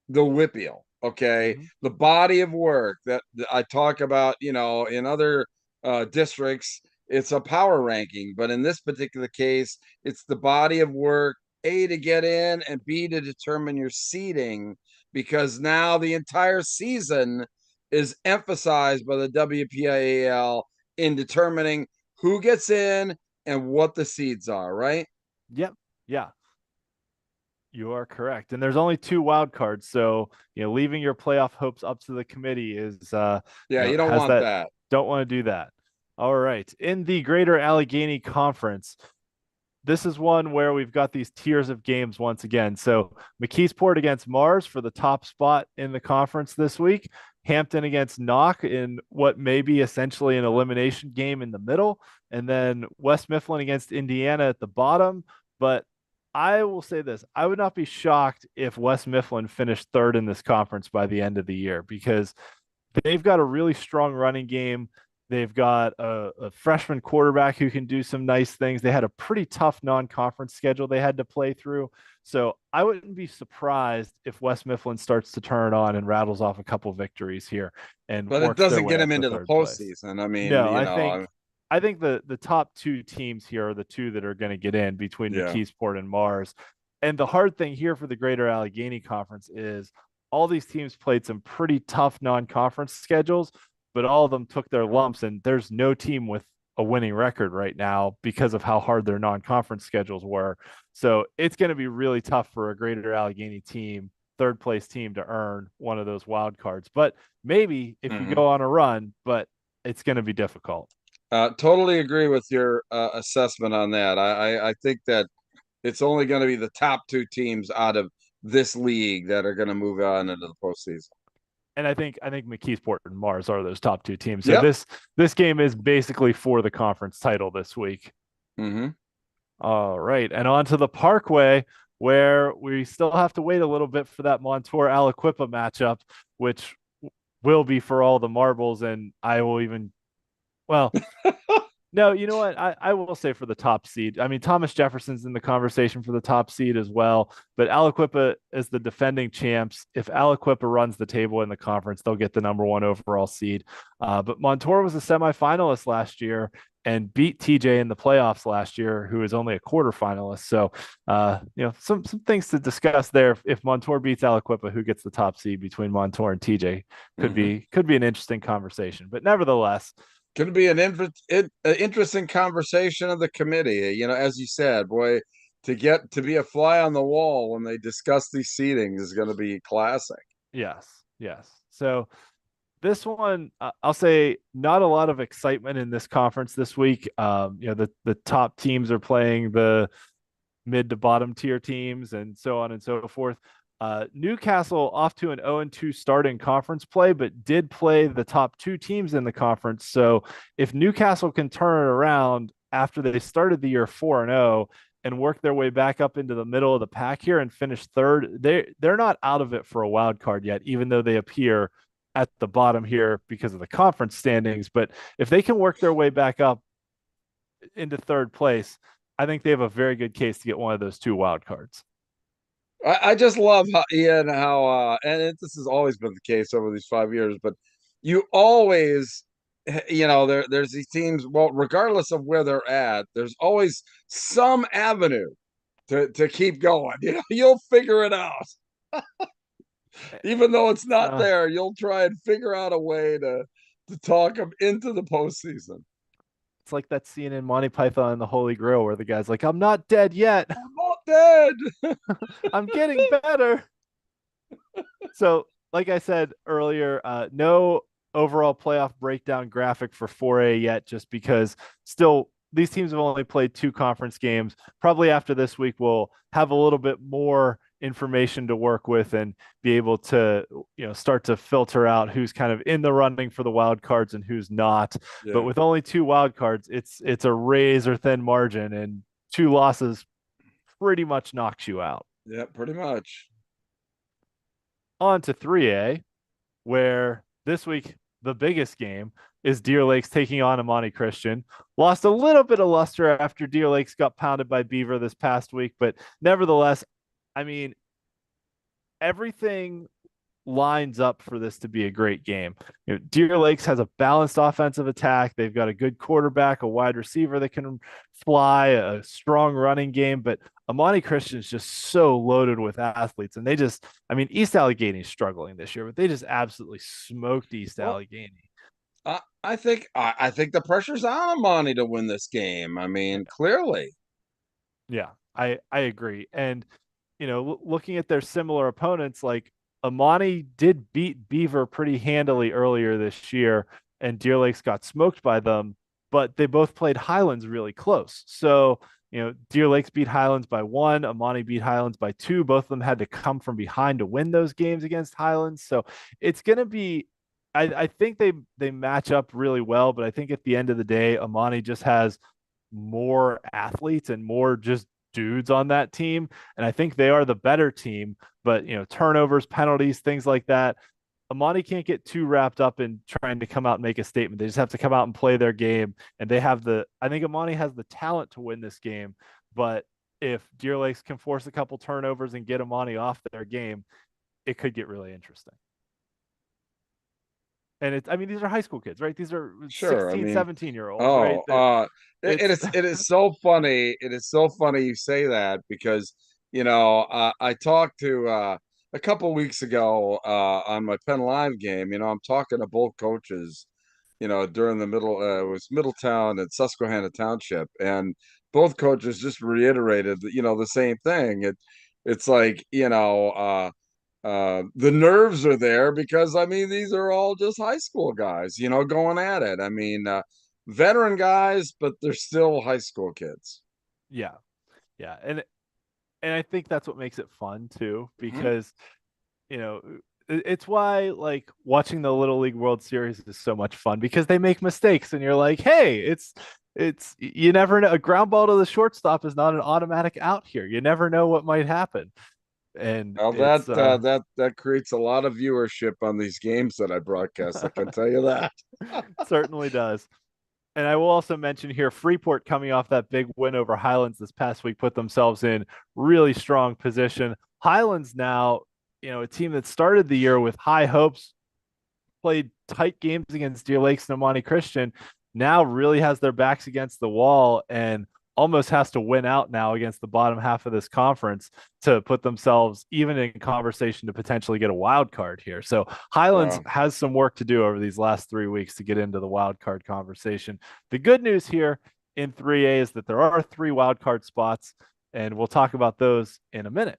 the WPIAL. Okay, Mm-hmm. the body of work that I talk about, in other districts, it's a power ranking, but in this particular case, it's the body of work, A, to get in, and B, to determine your seeding, because now the entire season is emphasized by the WPIAL in determining who gets in and what the seeds are, right? Yep. Yeah. You are correct. And there's only two wild cards. So, leaving your playoff hopes up to the committee is Yeah, you don't has want that that. don't want to do that. All right. In the Greater Allegheny Conference, this is one where we've got these tiers of games once again. So McKeesport against Mars for the top spot in the conference this week. Hampton against Knock in what may be essentially an elimination game in the middle. And then West Mifflin against Indiana at the bottom. But I will say this, I would not be shocked if West Mifflin finished third in this conference by the end of the year because they've got a really strong running game. They've got a freshman quarterback who can do some nice things. They had a pretty tough non-conference schedule they had to play through. So I wouldn't be surprised if West Mifflin starts to turn on and rattles off a couple victories here and But it works their doesn't way get up him to into the third place. postseason. I mean, No, I think the top two teams here are the two that are going to get in between yeah. McKeesport and Mars. And the hard thing here for the Greater Allegheny Conference is all these teams played some pretty tough non-conference schedules, but all of them took their lumps, and there's no team with a winning record right now because of how hard their non-conference schedules were. So it's going to be really tough for a Greater Allegheny team, third place team, to earn one of those wild cards. But maybe if you Mm-hmm. go on a run, but it's going to be difficult. Totally agree with your assessment on that. I think that it's only going to be the top two teams out of this league that are going to move on into the postseason. And I think McKeesport and Mars are those top two teams. So Yep. this game is basically for the conference title this week. Mm-hmm. All right, and on to the Parkway, where we still have to wait a little bit for that Montour Aliquippa matchup, which will be for all the marbles. And I will even, well, No, you know what? I will say for the top seed. I mean, Thomas Jefferson's in the conversation for the top seed as well, but Aliquippa is the defending champs. If Aliquippa runs the table in the conference, they'll get the number one overall seed. But Montour was a semifinalist last year and beat TJ in the playoffs last year, who is only a quarterfinalist. So, some things to discuss there. If Montour beats Aliquippa, who gets the top seed between Montour and TJ Hmm. could be an interesting conversation. But nevertheless, Going to be an interesting conversation of the committee. As you said, boy, to get to be a fly on the wall when they discuss these seedings is going to be classic. yes, yes. So this one, I'll say, not a lot of excitement in this conference this week. The top teams are playing the mid to bottom tier teams, and so on and so forth. Newcastle off to an 0-2 start in conference play, but did play the top two teams in the conference. So if Newcastle can turn it around after they started the year 4-0 and work their way back up into the middle of the pack here and finish third, they're not out of it for a wild card yet, even though they appear at the bottom here because of the conference standings. But if they can work their way back up into third place, I think they have a very good case to get one of those two wild cards. I just love how Ian, how this has always been the case over these 5 years, but you always, there's these teams. Well, regardless of where they're at, there's always some avenue to keep going. You'll figure it out, even though it's not Uh, there. You'll try and figure out a way to talk them into the postseason. it's like that scene in Monty Python and the Holy Grail where the guy's like, "I'm not dead yet. I'm not dead. I'm getting better." So, like I said earlier, no overall playoff breakdown graphic for 4A yet, just because still these teams have only played two conference games. Probably after this week, we'll have a little bit more information to work with and be able to start to filter out who's kind of in the running for the wild cards and who's not. But Yeah, with only two wild cards, it's a razor thin margin, and two losses pretty much knocks you out. yeah, pretty much. On to 3A, where this week the biggest game is Deer Lakes taking on Amani Christian. Lost a little bit of luster after Deer Lakes got pounded by Beaver this past week, but nevertheless, I mean, everything lines up for this to be a great game. Deer Lakes has a balanced offensive attack. They've got a good quarterback, a wide receiver that can fly, a strong running game, but Amani Christian is just so loaded with athletes. And I mean, East Allegheny is struggling this year, but they just absolutely smoked East Well, Allegheny. I think the pressure's on Amani to win this game. I mean, clearly. Yeah, I agree. And looking at their similar opponents, like Amani did beat Beaver pretty handily earlier this year, and Deer Lakes got smoked by them, but they both played Highlands really close. So, Deer Lakes beat Highlands by one, Amani beat Highlands by two. Both of them had to come from behind to win those games against Highlands. So it's going to be, I think they match up really well, but I think at the end of the day, Amani just has more athletes and more just dudes on that team. And I think they are the better team. But, turnovers, penalties, things like that. Amani can't get too wrapped up in trying to come out and make a statement. They just have to come out and play their game. And I think Amani has the talent to win this game. But if Deer Lakes can force a couple turnovers and get Amani off their game, it could get really interesting. And I mean, these are high school kids, right? These are Sure. I 16, mean, 17-year-olds, right? oh, That it it's, is so funny. It is so funny you say that because I talked to a couple weeks ago on my Penn Live game. I'm talking to both coaches. During the middle, it was Middletown and Susquehanna Township, and both coaches just reiterated the same thing. It's like the nerves are there because I mean these are all just high school guys, going at it. I mean, veteran guys, but they're still high school kids. yeah, yeah. And I think that's what makes it fun too, Mhm. because you know it's why like watching the Little League World Series is so much fun because they make mistakes and you're like, hey, it's you never know. A ground ball to the shortstop is not an automatic out here. You never know what might happen, and Well, it's that creates a lot of viewership on these games that I broadcast. I can tell you that. certainly does. And I will also mention here Freeport coming off that big win over Highlands this past week put themselves in really strong position. Highlands now, a team that started the year with high hopes, played tight games against Deer Lakes and Amani Christian, now really has their backs against the wall and almost has to win out now against the bottom half of this conference to put themselves even in conversation to potentially get a wild card here. So Highlands Wow. has some work to do over these last 3 weeks to get into the wild card conversation. The good news here in 3A is that there are 3 wild card spots, and we'll talk about those in a minute.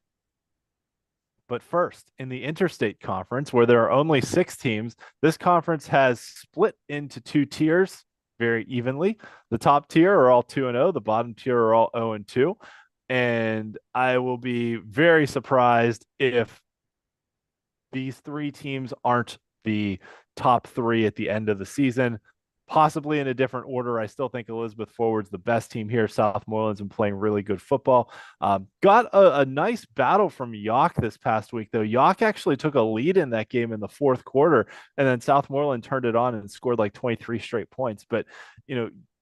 But first, in the Interstate Conference, where there are only 6 teams, this conference has split into 2 tiers very evenly. The top tier are all 2-0, the bottom tier are all 0-2. And I will be very surprised if these 3 teams aren't the top 3 at the end of the season, possibly in a different order. I still think Elizabeth Forward's the best team here. Southmoreland's been playing really good football. Got a nice battle from York this past week, though. York actually took a lead in that game in the fourth quarter, and then Southmoreland turned it on and scored like 23 straight points. But,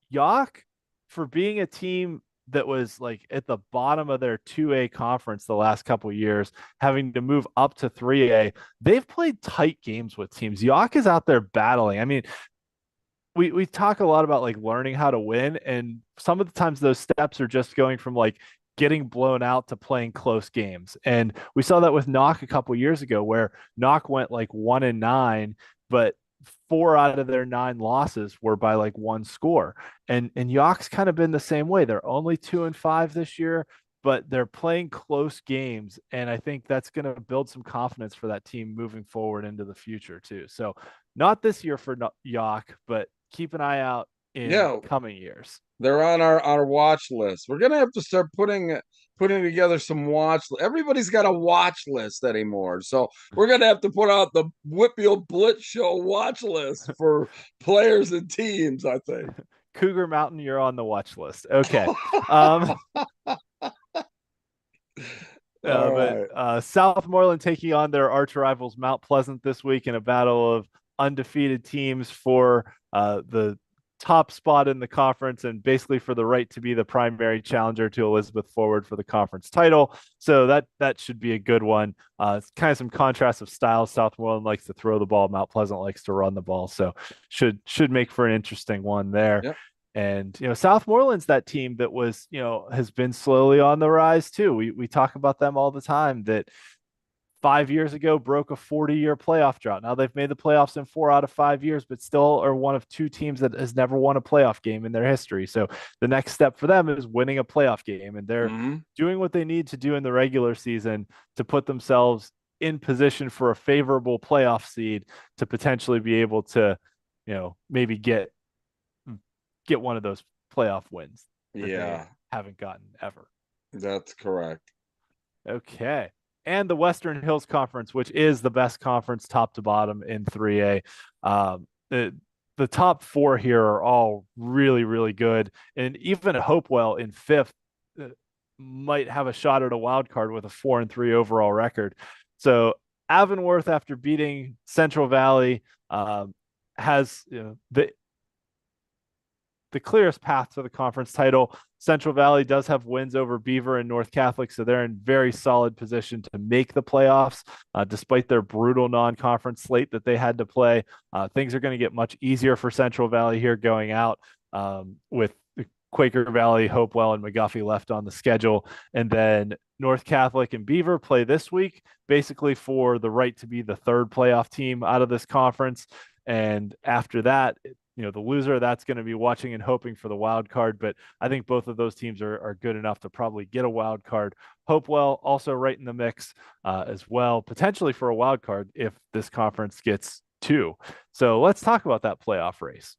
York, for being a team that was like at the bottom of their 2A conference the last couple of years, having to move up to 3A, they've played tight games with teams. York is out there battling. I mean, we talk a lot about like learning how to win, and some of the times those steps are just going from like getting blown out to playing close games. And we saw that with Knock a couple years ago, where Knock went like 1-9, but 4 out of their 9 losses were by like 1 score. And York's kind of been the same way. They're only 2-5 this year, but they're playing close games, and I think that's going to build some confidence for that team moving forward into the future too. So not this year for York, but keep an eye out in Yeah, coming years. they're on our watch list. We're gonna have to start putting together some Everybody's got a watch list anymore, so we're gonna have to put out the WPIAL Blitz Show watch list for players and teams. I think. Cougar Mountain, you're on the watch list. Okay. Um, All but right. Southmoreland taking on their arch rivals Mount Pleasant this week in a battle of undefeated teams for the top spot in the conference and basically for the right to be the primary challenger to Elizabeth Forward for the conference title. So that should be a good one. It's kind of some contrast of styles. Southmoreland likes to throw the ball. Mount Pleasant likes to run the ball. So should make for an interesting one there. Yep. And Southmoreland's that team that was has been slowly on the rise too. We talk about them all the time. That 5 years ago broke a 40-year playoff drought. Now they've made the playoffs in 4 out of 5 years, but still are one of 2 teams that has never won a playoff game in their history. So the next step for them is winning a playoff game, and they're Mm-hmm. doing what they need to do in the regular season to put themselves in position for a favorable playoff seed to potentially be able to, maybe get one of those playoff wins that they Yeah, haven't gotten ever. that's correct. Okay. And the Western Hills Conference, which is the best conference top to bottom in 3A. The top 4 here are all really, really good. And even Hopewell in 5th might have a shot at a wild card with a 4-3 overall record. So Avonworth, after beating Central Valley, has the clearest path to the conference title. Central Valley does have wins over Beaver and North Catholic, so they're in very solid position to make the playoffs, despite their brutal non-conference slate that they had to play. Things are going to get much easier for Central Valley here going out, with Quaker Valley, Hopewell, and McGuffey left on the schedule. And then North Catholic and Beaver play this week, basically for the right to be the 3rd playoff team out of this conference. And after that, the loser that's going to be watching and hoping for the wild card. But I think both of those teams are good enough to probably get a wild card. Hopewell also right in the mix as well, potentially for a wild card if this conference gets 2. So let's talk about that playoff race.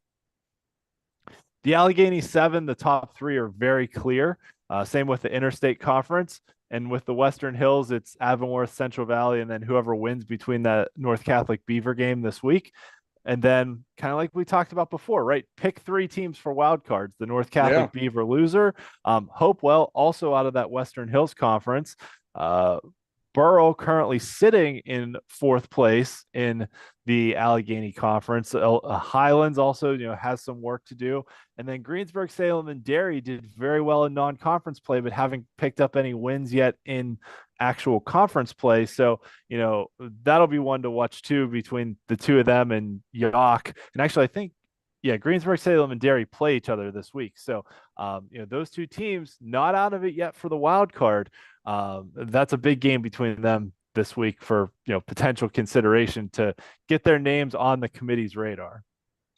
The Allegheny 7, the top 3 are very clear. Same with the Interstate Conference. And with the Western Hills, it's Avonworth, Central Valley, and then whoever wins between the North Catholic Beaver game this week. And then, kind of like we talked about before, right? Pick 3 teams for wild cards. The North Yeah. Catholic Beaver loser. Hopewell also out of that Western Hills Conference. Borough currently sitting in fourth place in the Allegheny Conference. Highlands also, has some work to do. And then Greensburg, Salem, and Derry did very well in non-conference play, but haven't picked up any wins yet in actual conference play. So, that'll be one to watch too between the two of them and York. And actually, I think, yeah, Greensburg, Salem, and Derry play each other this week. So, those two teams not out of it yet for the wild card. That's a big game between them this week for potential consideration to get their names on the committee's radar.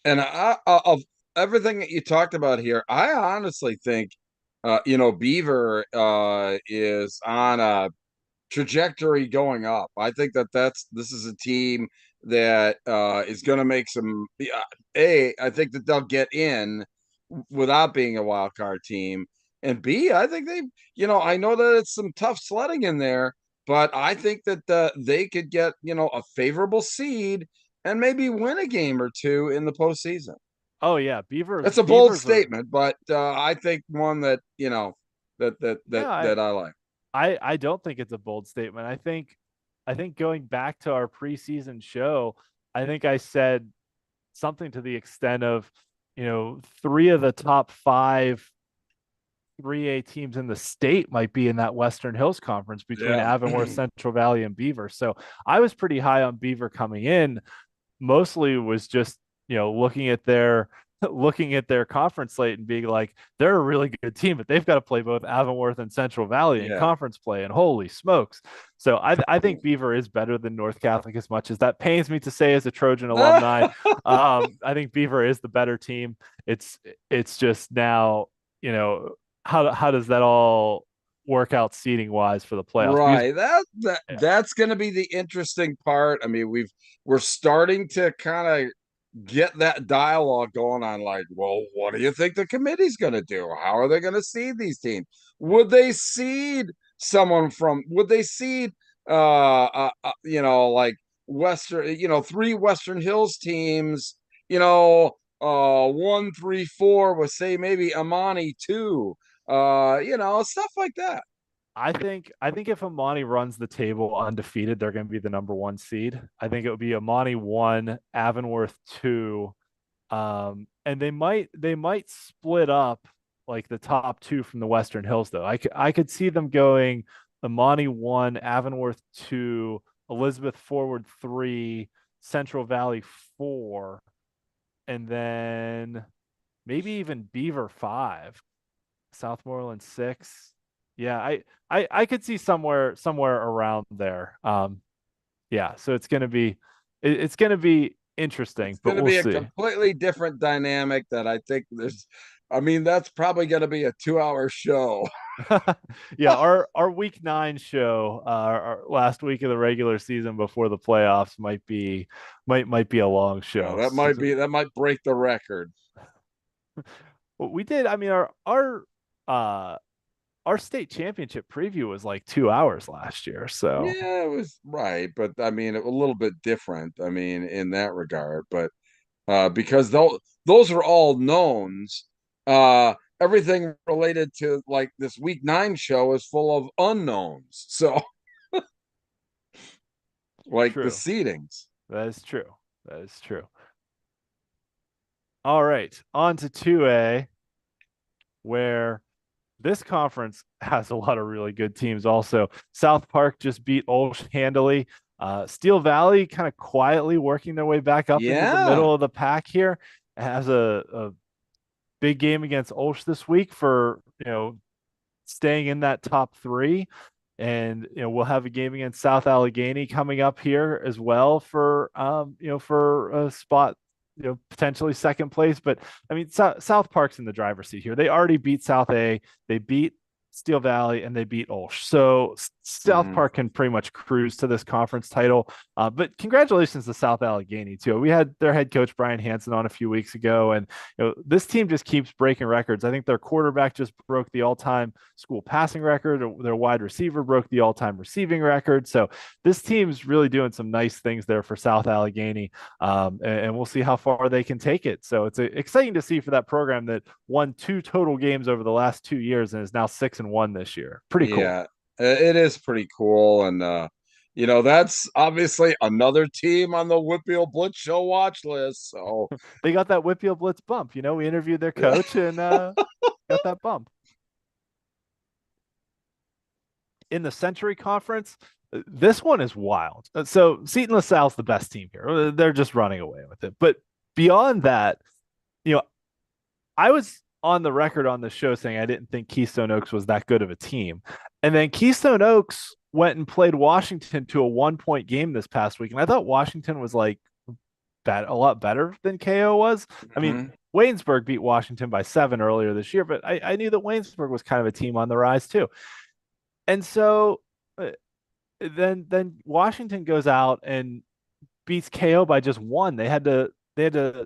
And of everything that you talked about here, I honestly think, Beaver is on a trajectory going up. I think this is a team that is going to make some. I think that they'll get in without being a wild card team, and B, I think I know that it's some tough sledding in there, but I think that they could get a favorable seed and maybe win a game or two in the postseason. Oh yeah, Beavers. That's a bold Beavers are. statement, but I think one that No, that I like. I don't think it's a bold statement. I think going back to our preseason show, I think I said something to the extent of, three of the top five 3A teams in the state might be in that Western Hills Conference between Yeah. Avonworth, Central Valley, and Beaver. So I was pretty high on Beaver coming in. Mostly was just looking at their conference slate and being like, they're a really good team, but they've got to play both Avonworth and Central Valley in Yeah. conference play, and holy smokes. So I think Beaver is better than North Catholic, as much as that pains me to say as a Trojan alumni. I think Beaver is the better team. It's just now, how does that all work out seating wise for the playoffs? Because Right. That's going to be the interesting part. I mean, we're starting to kind of get that dialogue going on, like, well, what do you think the committee's going to do? How are they going to seed these teams? Would they seed like Western, three Western Hills teams, 1, 3, 4 with, say, maybe Amani 2, stuff like that. I think if Amani runs the table undefeated, they're going to be the number one seed. I think it would be Amani 1, Avonworth 2, and they might split up like the top two from the Western Hills though. I could see them going Amani 1, Avonworth 2, Elizabeth Forward 3, Central Valley 4, and then maybe even Beaver 5, Southmoreland 6. Yeah, I could see somewhere around there. Yeah, so it's gonna be interesting, It's but going to we'll be a see. completely different dynamic that I think I mean, that's probably going to be a 2-hour show. Yeah, our week 9 show, our last week of the regular season before the playoffs might be a long Yeah, show. that might break the record. We did. I mean, uh our state championship preview was like 2 hours last year. So Yeah, it was right, but I mean, a little bit different. I mean, in that regard, but because those are all knowns. Everything related to like this week 9 show is full of unknowns. So, like the true. seedings. That is true. That is true. All right, on to 2A, where this conference has a lot of really good teams also. South Park just beat Olsh handily. Steel Valley kind of quietly working their way back up into the Yeah. middle of the pack here. Has a big game against Olsh this week for, staying in that top three. And we'll have a game against South Allegheny coming up here as well for for a spot, potentially second place. But I mean, South Park's in the driver's seat here. They already beat South A, they beat Steel Valley, and they beat Olsh. So South Mhm. Park can pretty much cruise to this conference title. But congratulations to South Allegheny too. We had their head coach Brian Hansen on a few weeks ago, and this team just keeps breaking records. I think their quarterback just broke the all-time school passing record. Their wide receiver broke the all-time receiving record. So this team's really doing some nice things there for South Allegheny, and we'll see how far they can take it. So it's exciting to see for that program that won 2 total games over the last 2 years and is now 6-1 this year. Pretty Yeah. cool. It is pretty cool, and that's obviously another team on the WPIAL Blitz show watch list. So They got that WPIAL Blitz bump. We interviewed their yeah, coach and got that bump. In the Century Conference, this one is wild. So Seton LaSalle's the best team here. They're just running away with it. But beyond that, you know, I was on the record on the show saying I didn't think Keystone Oaks was that good of a team. And then Keystone Oaks went and played Washington to a 1 point game this past week. And I thought Washington was like a lot better than KO was. I mean, mhm. Waynesburg beat Washington by 7 earlier this year, but I knew that Waynesburg was kind of a team on the rise too. And so then Washington goes out and beats KO by just one. They had to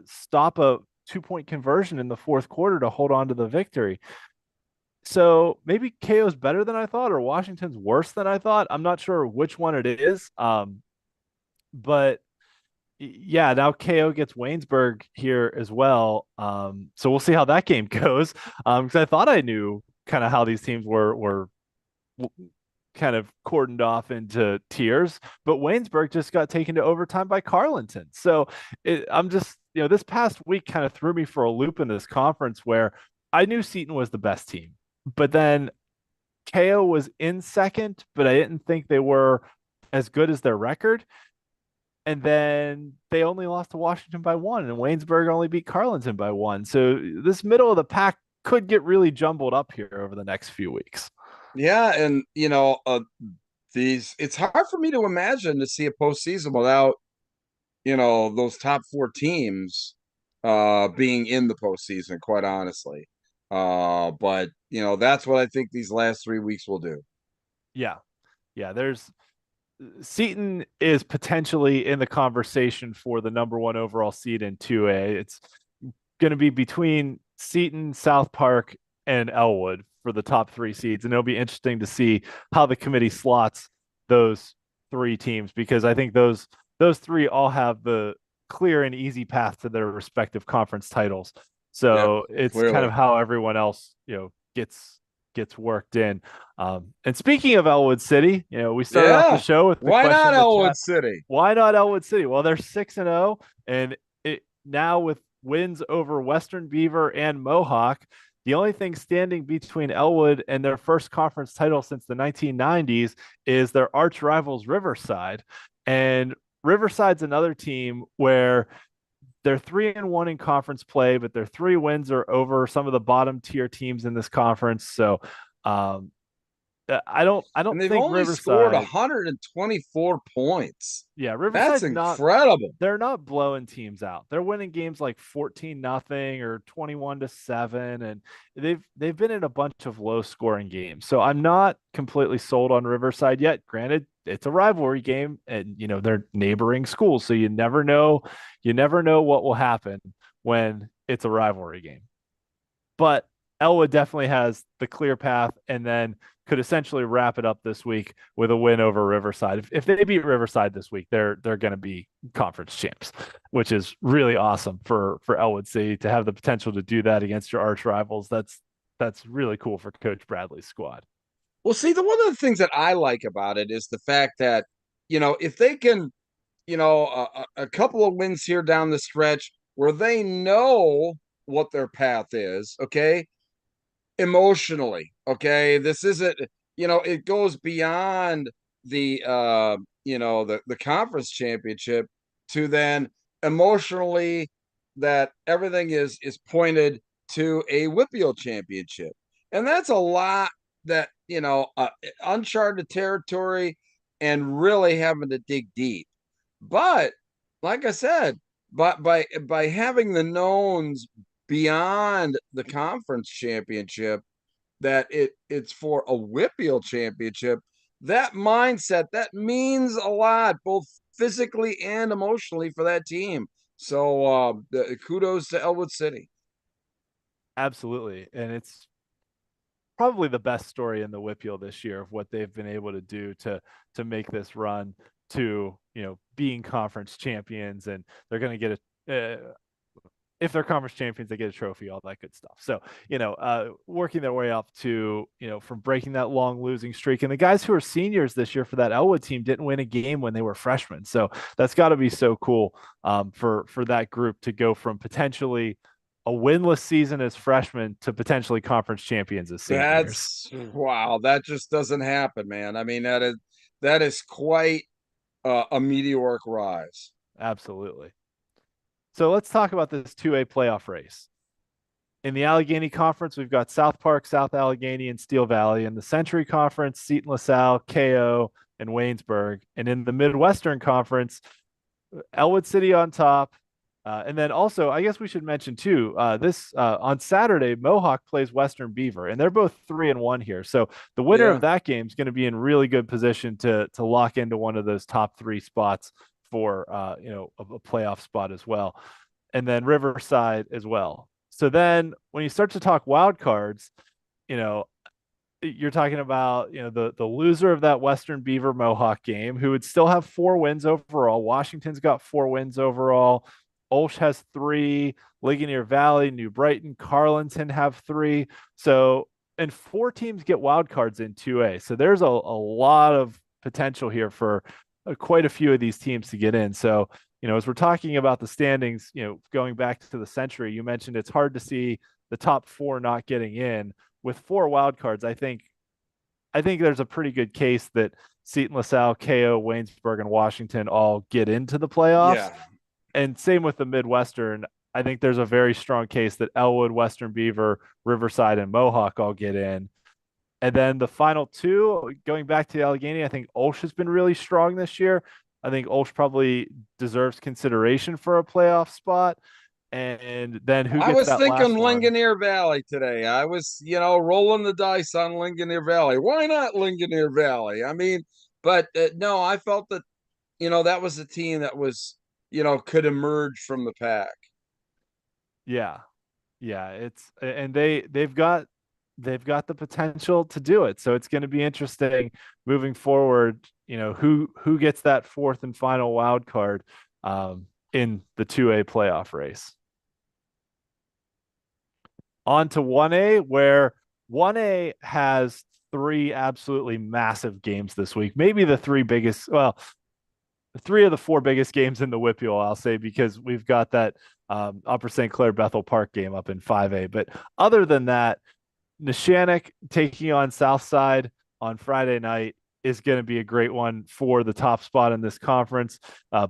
stop a 2 point conversion in the fourth quarter to hold on to the victory. So maybe KO's better than I thought, or Washington's worse than I thought. I'm not sure which one it is. But yeah, now KO gets Waynesburg here as well. So we'll see how that game goes. Because I thought I knew kind of how these teams were kind of cordoned off into tiers, but Waynesburg just got taken to overtime by Carleton. So I'm just, this past week kind of threw me for a loop in this conference where I knew Seton was the best team, but then KO was in second, but I didn't think they were as good as their record. And then they only lost to Washington by one, and Waynesburg only beat Carleton by one. So this middle of the pack could get really jumbled up here over the next few weeks. Yeah, and these it's hard for me to imagine to see a postseason without those top four teams being in the postseason, quite honestly. But that's what I think these last 3 weeks will do. Yeah. Yeah. There's Seton is potentially in the conversation for the number one overall seed in 2A. It's going to be between Seton, South Park, and Elwood for the top three seeds. And it'll be interesting to see how the committee slots those three teams because I think those three all have the clear and easy path to their respective conference titles. Yep, So it's kind of clearly. how everyone else, gets worked in. And speaking of Elwood City, we started off the Yeah. show with the Why question not in the Elwood chat. City? Why not Elwood City? Well, they're 6-0, and it now with wins over Western Beaver and Mohawk. The only thing standing between Elwood and their first conference title since the 1990s is their arch rivals Riverside. And Riverside's another team where they're 3-1 in conference play, but their 3 wins are over some of the bottom tier teams in this conference. So um, I And don't they've think only scored Riverside. 124 points. Yeah, That's Riverside's not incredible. they're not blowing teams out. They're winning games like 14-0 or 21-7, and they've been in a bunch of low scoring games. So I'm not completely sold on Riverside yet. Granted, it's a rivalry game and they're neighboring schools, so you never know what will happen when it's a rivalry game. But Elwood definitely has the clear path and then could essentially wrap it up this week with a win over Riverside. If they beat Riverside this week, they're going to be conference champs, which is really awesome for Elwood City to have the potential to do that against your arch rivals. That's really cool for Coach Bradley's squad. Well, see, the one of the things that I like about it is the fact that, if they can, a couple of wins here down the stretch where they know what their path is, okay, emotionally, okay, this isn't, it goes beyond the conference championship to then emotionally that everything is pointed to a WPIAL championship. And that's a lot that, uncharted territory and really having to dig deep. But like I said, by having the knowns beyond the conference championship, that it's for a WPIAL championship, that mindset that means a lot, both physically and emotionally for that team. So kudos to Elwood City. Absolutely. And it's probably the best story in the WPIAL this year of what they've been able to do to make this run to being conference champions, and they're going to get if they're conference champions, they get a trophy, all that good stuff. So, working their way up to, from breaking that long losing streak. And the guys who are seniors this year for that Elwood team didn't win a game when they were freshmen. So that's got to be so cool for that group to go from potentially a winless season as freshmen to potentially conference champions as seniors. That's wow. That just doesn't happen, man. I mean, that is quite a meteoric rise. Absolutely. So let's talk about this 2A playoff race. In the Allegheny Conference, we've got South Park, South Allegheny, and Steel Valley. In the Century Conference, Seton LaSalle, KO, and Waynesburg. And in the Midwestern Conference, Elwood City on top. And then also, I guess we should mention too, this on Saturday, Mohawk plays Western Beaver, and they're both 3-1 here. So the winner of Yeah. that game is going to be in really good position to lock into one of those top 3 spots for a playoff spot as well. And then Riverside as well. So then when you start to talk wild cards, you know, you're talking about the loser of that Western Beaver Mohawk game, who would still have 4 wins overall. Washington's got 4 wins overall. Olsh has 3. Ligonier Valley, New Brighton, Carlinton have 3. So and 4 teams get wild cards in 2A. So there's a lot of potential here for quite a few of these teams to get in. So as we're talking about the standings, going back to the Century, you mentioned it's hard to see the top 4 not getting in with 4 wild cards. I think there's a pretty good case that Seton LaSalle, KO, Waynesburg, and Washington all get into the playoffs. Yeah. And same with the Midwestern. I think there's a very strong case that Elwood, Western Beaver, Riverside, and Mohawk all get in. And then the final 2, going back to the Allegheny, I think Olsh has been really strong this year. I think Olsh probably deserves consideration for a playoff spot. And then who I gets was that thinking last one? Ligonier Valley today. I was, rolling the dice on Ligonier Valley. Why not Ligonier Valley? I mean, but no, I felt that, that was a team that was, could emerge from the pack. Yeah. Yeah, it's and they've got the potential to do it. So it's going to be interesting moving forward, who gets that fourth and final wild card in the 2A playoff race. On to 1A, where 1A has 3 absolutely massive games this week. Maybe the 3 biggest, well, 3 of the 4 biggest games in the WPIAL, I'll say, because we've got that Upper St. Clair Bethel Park game up in 5A. But other than that, Neshannock taking on Southside on Friday night is going to be a great one for the top spot in this conference.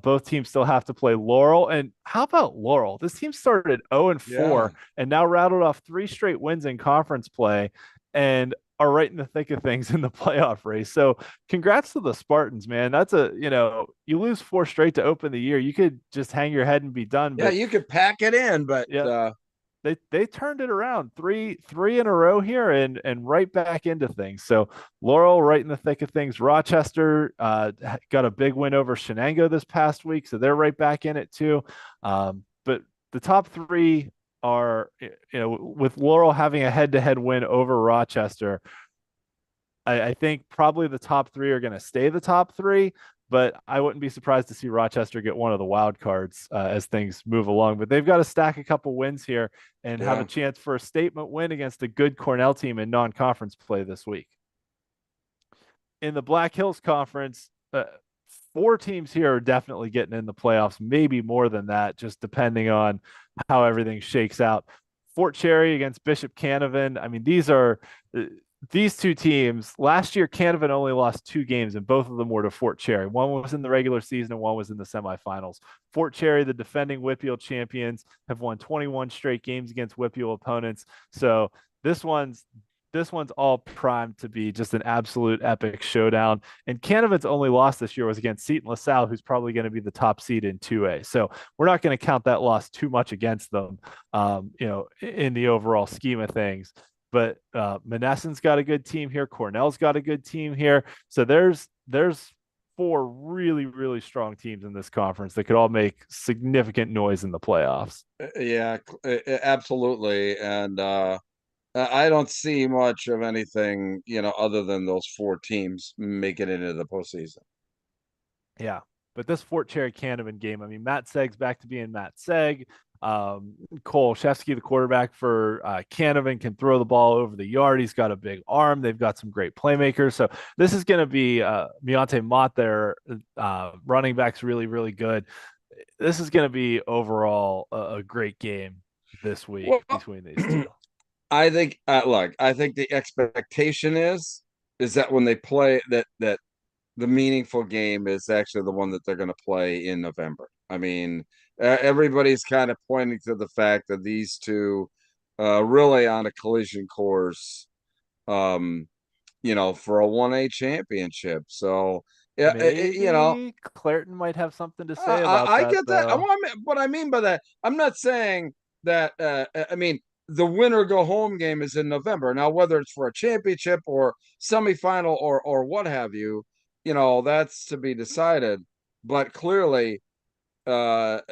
Both teams still have to play Laurel. And how about Laurel? This team started 0-4 Yeah. and now rattled off 3 straight wins in conference play and are right in the thick of things in the playoff race. So congrats to the Spartans, man. That's you lose 4 straight to open the year. You could just hang your head and be done. Yeah, But you could pack it in, but yeah, they turned it around three in a row here and right back into things. So Laurel right in the thick of things. Rochester got a big win over Shenango this past week, so they're right back in it too. But the top 3 are, with Laurel having a head-to-head win over Rochester. I think probably the top 3 are going to stay the top 3, but I wouldn't be surprised to see Rochester get one of the wild cards as things move along. But they've got to stack a couple wins here and have a yeah. chance for a statement win against a good Cornell team in non-conference play this week. In the Black Hills Conference, 4 teams here are definitely getting in the playoffs, maybe more than that, just depending on how everything shakes out. Fort Cherry against Bishop Canavan. I mean, these 2 teams. Last year, Canavan only lost 2 games, and both of them were to Fort Cherry. One was in the regular season, and one was in the semifinals. Fort Cherry, the defending WPIAL champions, have won 21 straight games against WPIAL opponents. So this one's all primed to be just an absolute epic showdown. And Canavan's only loss this year was against Seton LaSalle, who's probably going to be the top seed in 2A. So we're not going to count that loss too much against them, in the overall scheme of things. But Monessen got a good team here. Cornell's got a good team here. So there's 4 really, really strong teams in this conference that could all make significant noise in the playoffs. Yeah, absolutely. And I don't see much of anything, other than those 4 teams making it into the postseason. Yeah. But this Fort Cherry Canavan game, I mean, Matt Seg's back to being Matt Seg. Cole Shefsky, the quarterback for Canavan, can throw the ball over the yard. He's got a big arm. They've got some great playmakers. So this is going to be Mionte Mott, their running back's really, really good. This is going to be overall a great game this week Well, between these two. I think look, I think the expectation is that when they play that the meaningful game is actually the one that they're going to play in November. I mean, everybody's kind of pointing to the fact that these two really on a collision course, um, for a 1A championship. So, yeah, Maybe Clareton might have something to say about I that, get that. though. What I mean by that, I'm not saying that. I mean, the winner go home game is in November. Now, whether it's for a championship or semifinal or what have you, that's to be decided. But clearly, a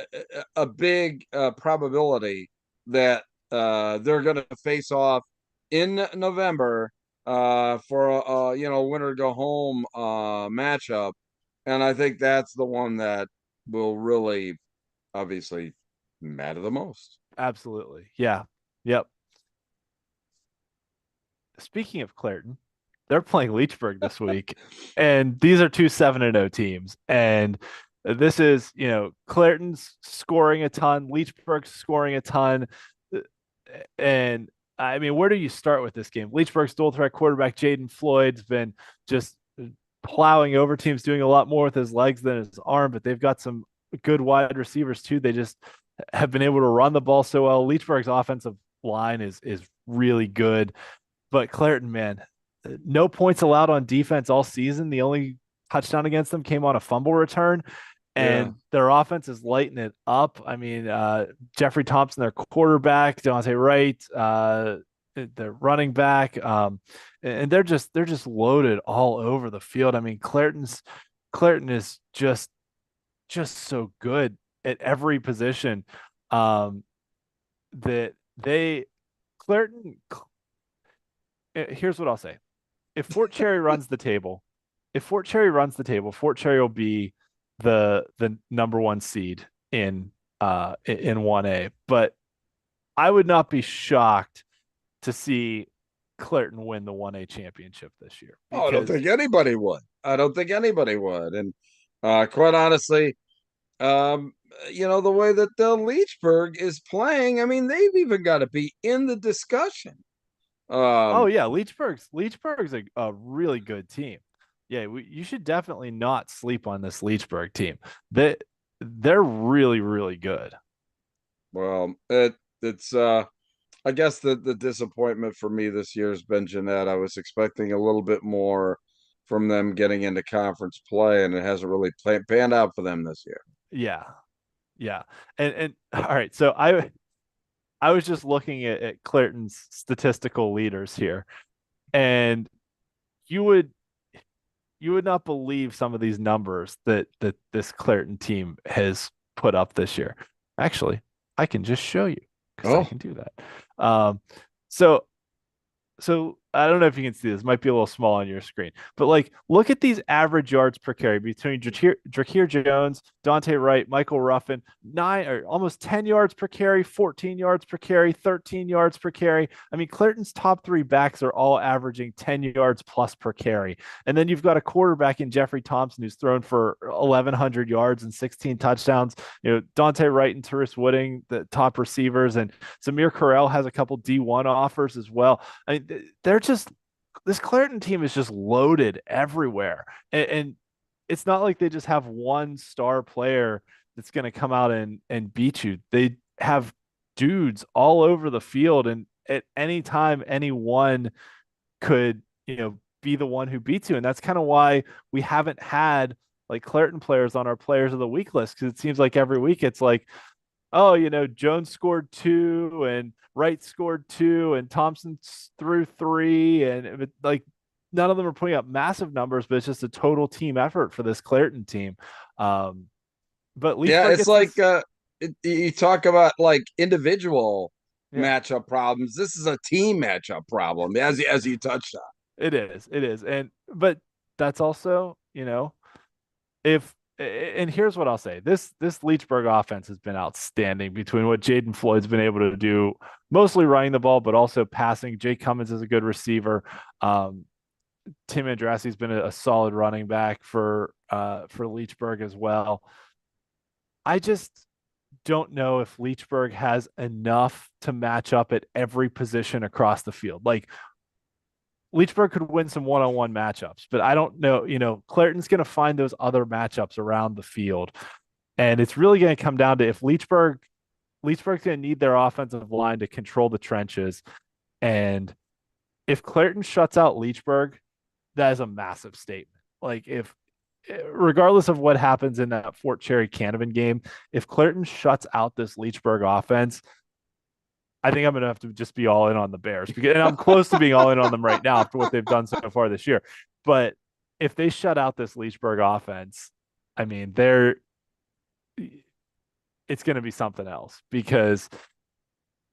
big probability that they're going to face off in November for a winner go home matchup, and I think that's the one that will really obviously matter the most. Absolutely. Yeah. Yep. Speaking of Clareton, they're playing Leechburg this week, and these are two 7-0 teams. And this is, Clareton's scoring a ton, Leechburg's scoring a ton. And I mean, where do you start with this game? Leechburg's dual threat quarterback, Jaden Floyd's been just plowing over teams, doing a lot more with his legs than his arm, but they've got some good wide receivers too. They just have been able to run the ball so well. Leechburg's offensive line is really good. But Clareton, man, no points allowed on defense all season. The only touchdown against them came on a fumble return, Yeah. and their offense is lighting it up. I mean, Jeffrey Thompson, their quarterback, Deontay Wright, their running back, and they're just loaded all over the field. I mean, Clareton is just so good at every position that they Clareton. Here's what I'll say: if Fort Cherry runs the table, Fort Cherry will be the number one seed in 1A. But I would not be shocked to see Clareton win the 1A championship this year Oh, I don't because think anybody would. I don't think anybody would. And quite honestly, um, the way that the Leechburg is playing, I mean, they've even got to be in the discussion. oh Um, yeah, Leechburg's a really good team. Yeah, you should definitely not sleep on this Leechburg team. They're really really good. well, it's I guess the disappointment for me this year has been Jeanette. I was expecting a little bit more from them getting into conference play, and it hasn't really panned out for them this year. Yeah, yeah, and all right. So I was just looking at Clareton's statistical leaders here, and you would you would not believe some of these numbers that this Clareton team has put up this year. Actually, I can just show you because I Oh, can do that. Um, so so I don't know if you can see this. It might be a little small on your screen, but like look at these average yards per carry between Drakir Jones, Dante Wright, Michael Ruffin, 10 yards per carry, 14 yards per carry, 13 yards per carry. I mean, Clareton's top three backs are all averaging 10 yards plus per carry. And then you've got a quarterback in Jeffrey Thompson who's thrown for 1,100 yards and 16 touchdowns. Dante Wright and Terrence Wooding, the top receivers, and Zamir Carell has a couple D1 offers as well. I mean, they're just this Clareton team is just loaded everywhere, and it's not like they just have one star player that's going to come out and beat you. They have dudes all over the field, and at any time, anyone could be the one who beats you, and that's kind of why we haven't had like Clareton players on our players of the week list because it seems like every week it's like oh, Jones scored two and Wright scored two and Thompson threw three. And like none of them are putting up massive numbers, but it's just a total team effort for this Clareton team. Um, but yeah, Leechburg it's gets like this. you talk about like individual Yeah, matchup problems. This is a team matchup problem, as you touched on. it is. It is. But that's also, if and here's what I'll say. This Leechburg offense has been outstanding between what Jaden Floyd's been able to do, mostly running the ball, but also passing. Jake Cummins is a good receiver. Um, Tim Andrassi's been a solid running back for Leechburg as well. I just don't know if Leechburg has enough to match up at every position across the field. Like Leechburg could win some one-on-one matchups, but I don't know. Clairton's going to find those other matchups around the field, and it's really going to come down to if Leechburg's going to need their offensive line to control the trenches, and if Clairton shuts out Leechburg, that is a massive statement. Like if regardless of what happens in that Fort Cherry Canavan game, if Clairton shuts out this Leechburg offense, I think I'm going to have to just be all in on the Bears and I'm close to being all in on them right now after what they've done so far this year. But if they shut out this Leechburg offense, I mean, it's going to be something else because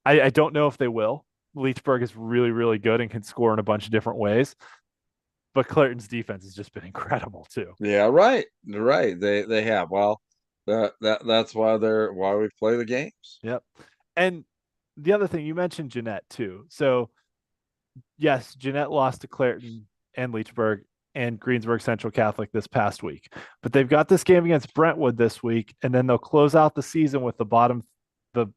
I don't know if they will. Leechburg is really, really good and can score in a bunch of different ways. But Clairton's defense has just been incredible too. Yeah, right. Right. They have. Well, that's why we play the games. Yep. And the other thing you mentioned Jeanette too. So yes, Jeanette lost to Clairton and Leechburg and Greensburg Central Catholic this past week, but they've got this game against Brentwood this week, and then they'll close out the season with with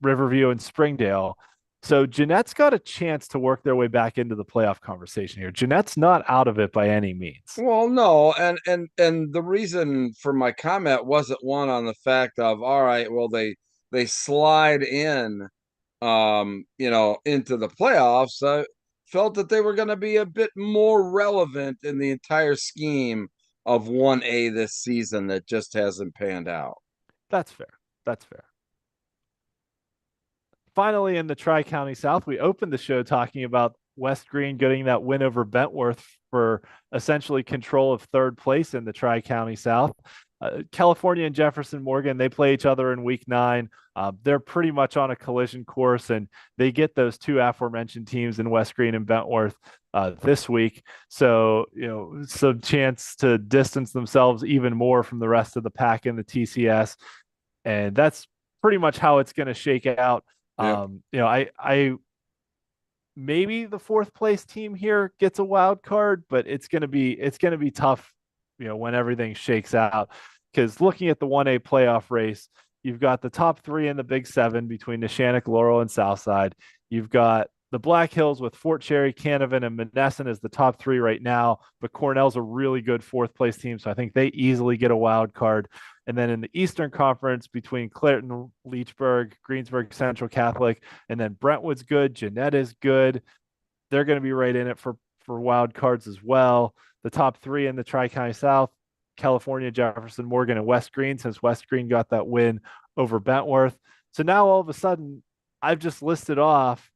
Riverview and Springdale. So Jeanette's got a chance to work their way back into the playoff conversation here. Jeanette's not out of it by any means. Well, no, and the reason for my comment wasn't one on the fact of all right, well they slide in into the playoffs. I felt that they were going to be a bit more relevant in the entire scheme of 1A this season that just hasn't panned out. That's fair. That's fair. Finally, in the Tri-County South, we opened the show talking about West Green getting that win over Bentworth for essentially control of third place in the Tri-County South. California and Jefferson Morgan, they play each other in week 9. They're pretty much on a collision course, and they get those two aforementioned teams in West Green and Bentworth this week. So, some chance to distance themselves even more from the rest of the pack in the TCS. And that's pretty much how it's going to shake out. Yep. I maybe the fourth place team here gets a wild card, but it's going to be tough, when everything shakes out. Because looking at the 1A playoff race, you've got the top 3 in the Big 7 between Neshannock, Laurel, and Southside. You've got the Black Hills with Fort Cherry, Canavan, and Monessen as the top 3 right now. But Cornell's a really good fourth place team, so I think they easily get a wild card. And then in the Eastern Conference between Clairton, Leechburg, Greensburg Central Catholic, and then Brentwood's good, Jeanette is good. They're going to be right in it for wild cards as well. The top 3 in the Tri-County South, California, Jefferson, Morgan, and West Green, since West Green got that win over Bentworth. So now all of a sudden, I've just listed off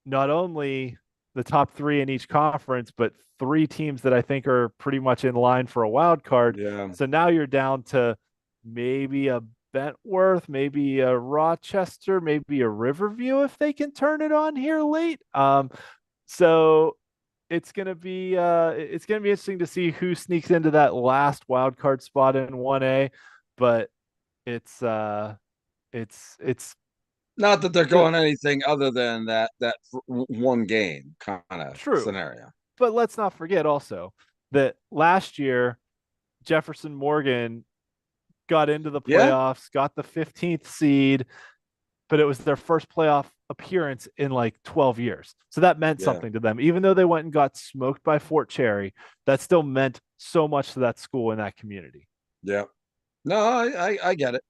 not only the top 3 in each conference, but 3 teams that I think are pretty much in line for a wild card. Yeah. So now you're down to maybe a Bentworth, maybe a Rochester, maybe a Riverview if they can turn it on here late. So it's gonna be interesting to see who sneaks into that last wild card spot in 1A, but it's Not that they're going anything other than that one game kind of true. scenario. But let's not forget also that last year Jefferson Morgan got into the playoffs, got the 15th seed, but it was their first playoff appearance in like 12 years. So that meant something to them. Even though they went and got smoked by Fort Cherry, that still meant so much to that school and that community. Yeah. No, I get it.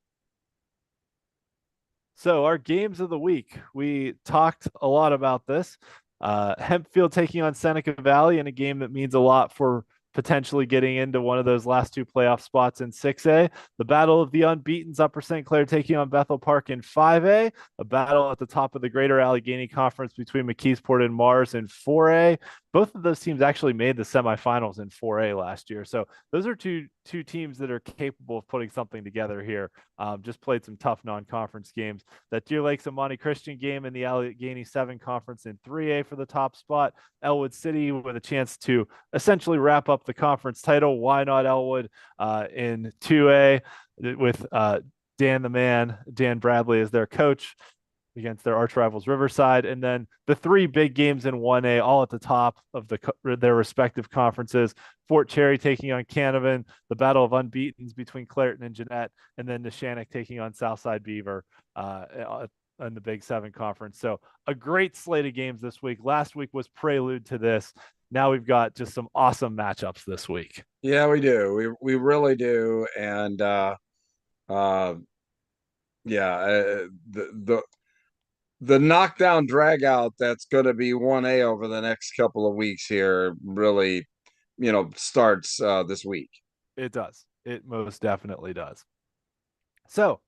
So our games of the week, we talked a lot about this. Hempfield taking on Seneca Valley in a game that means a lot for potentially getting into one of those last 2 playoff spots in 6A. The battle of the unbeatens, Upper St. Clair taking on Bethel Park in 5A. A battle at the top of the Greater Allegheny Conference between McKeesport and Mars in 4A. both of those teams actually made the semifinals in 4A last year. So those are two teams that are capable of putting something together here. Just played some tough non-conference games. That Deer Lakes and Monte Christian game in the Allegheny 7 conference in 3A for the top spot. Elwood City with a chance to essentially wrap up the conference title. Why not Elwood in 2A with Dan the Man, Dan Bradley as their coach against their arch rivals Riverside, and then the three big games in 1A, all at the top of their respective conferences. Fort Cherry taking on Canavan, the battle of unbeatens between Clareton and Jeanette, and then Neshannock taking on Southside Beaver in the Big Seven conference. So a great slate of games this week. Last week was prelude to this. Now we've got just some awesome matchups this week. Yeah, we do. We really do. And uh, yeah, the knockdown drag out that's going to be 1A over the next couple of weeks here really, starts this week. It does. It most definitely does. So,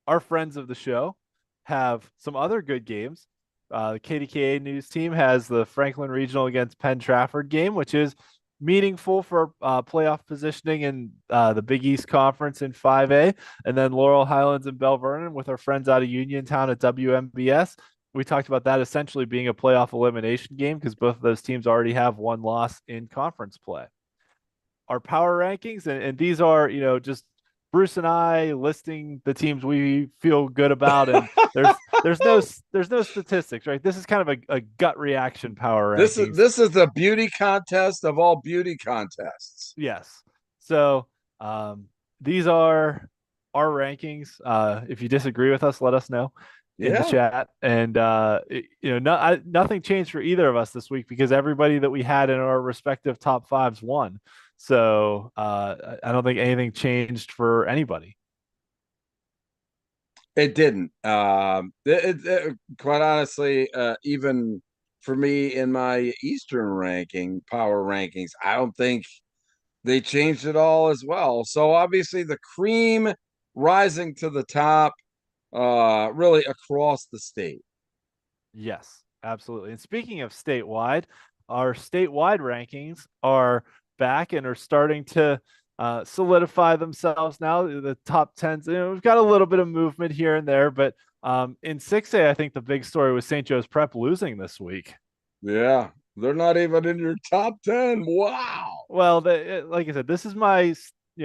our friends of the show have some other good games. The KDKA news team has the Franklin Regional against Penn Trafford game, which is meaningful for playoff positioning in the Big East Conference in 5A. And then Laurel Highlands and Bell Vernon with our friends out of Uniontown at WMBS. We talked about that essentially being a playoff elimination game because both of those teams already have one loss in conference play. Our power rankings, and these are, just Bruce and I listing the teams we feel good about, and there's no statistics, right? This is kind of a gut reaction power This is rankings. this is the beauty contest of all beauty contests. Yes. So these are our rankings. If you disagree with us, let us know in the Yeah, chat. And nothing changed for either of us this week because everybody that we had in our respective top fives won. So I don't think anything changed for anybody. it didn't. Quite honestly, even for me in my Eastern power rankings, I don't think they changed it all as well. So obviously, the cream rising to the top, really across the state. Yes, absolutely. And speaking of statewide, our statewide rankings are back and are starting to solidify themselves now. The top 10s, we've got a little bit of movement here and there, but in 6A, I think the big story was St. Joe's Prep losing this week. Yeah, they're not even in your top 10. Wow. Well, like I said, this is my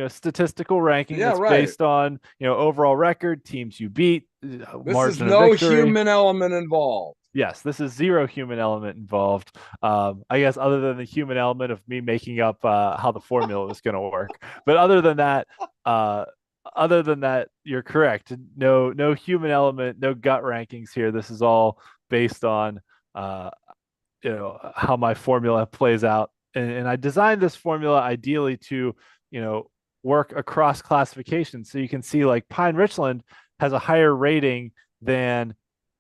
statistical ranking Yeah, that's right. based on overall record, teams you beat, This is margin of no victory. human element involved. Yes, this is zero human element involved. I guess other than the human element of me making up how the formula was going to work. But uh, other than that, you're correct. No human element, no gut rankings here. This is all based on uh, how my formula plays out. And I designed this formula ideally to work across classifications. So you can see like Pine Richland has a higher rating than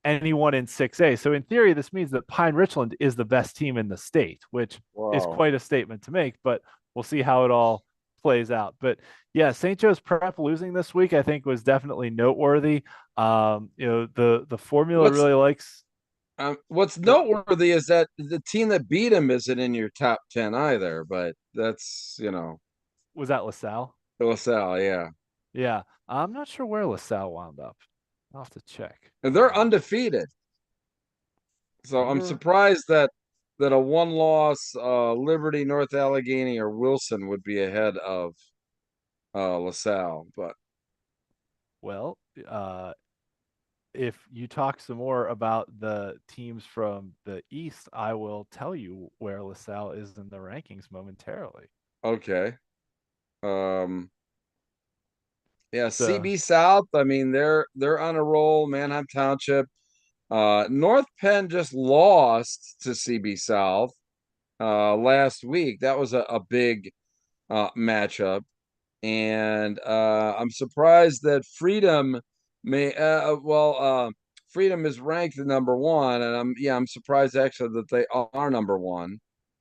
anyone in 6A. So in theory, this means that Pine Richland is the best team in the state, which is Wow. quite a statement to make, but we'll see how it all plays out. But yeah, St. Joe's Prep losing this week, I think was definitely noteworthy. The formula What's really likes what's the noteworthy is that the team that beat him isn't in your top 10 either, but that's, was that LaSalle? LaSalle, yeah. Yeah. I'm not sure where LaSalle wound up. I'll have to check. And they're undefeated. So I'm Wonder. surprised that a one-loss Liberty, North Allegheny, or Wilson would be ahead of LaSalle, but Well, uh, if you talk some more about the teams from the East, I will tell you where LaSalle is in the rankings momentarily. okay. Um, yeah, So, CB South, I mean they're on a roll, Manheim Township. North Penn just lost to CB South last week. That was a big matchup. And I'm surprised that Freedom may Freedom is ranked number one, and I'm surprised actually that they are number one.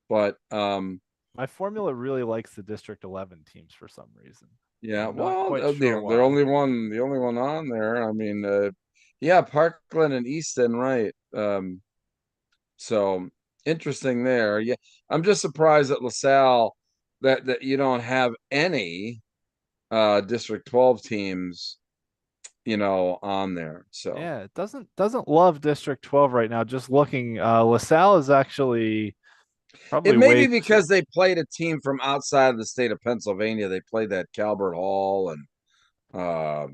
But my formula really likes the District 11 teams for some reason. yeah, I'm not well, quite sure they're why. only one on there. I mean, yeah, Parkland and Easton, right? So interesting there. Yeah, I'm just surprised at LaSalle that you don't have any District 12 teams, on there. So Yeah, it doesn't love District 12 right now. Just looking, LaSalle is actually it probably may be way too. because they played a team from outside of the state of Pennsylvania. They played that Calvert Hall and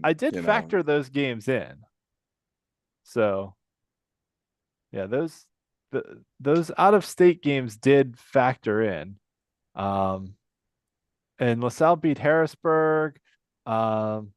I did factor those games in. So yeah, those out of state games did factor in. Um, and LaSalle beat Harrisburg. Um,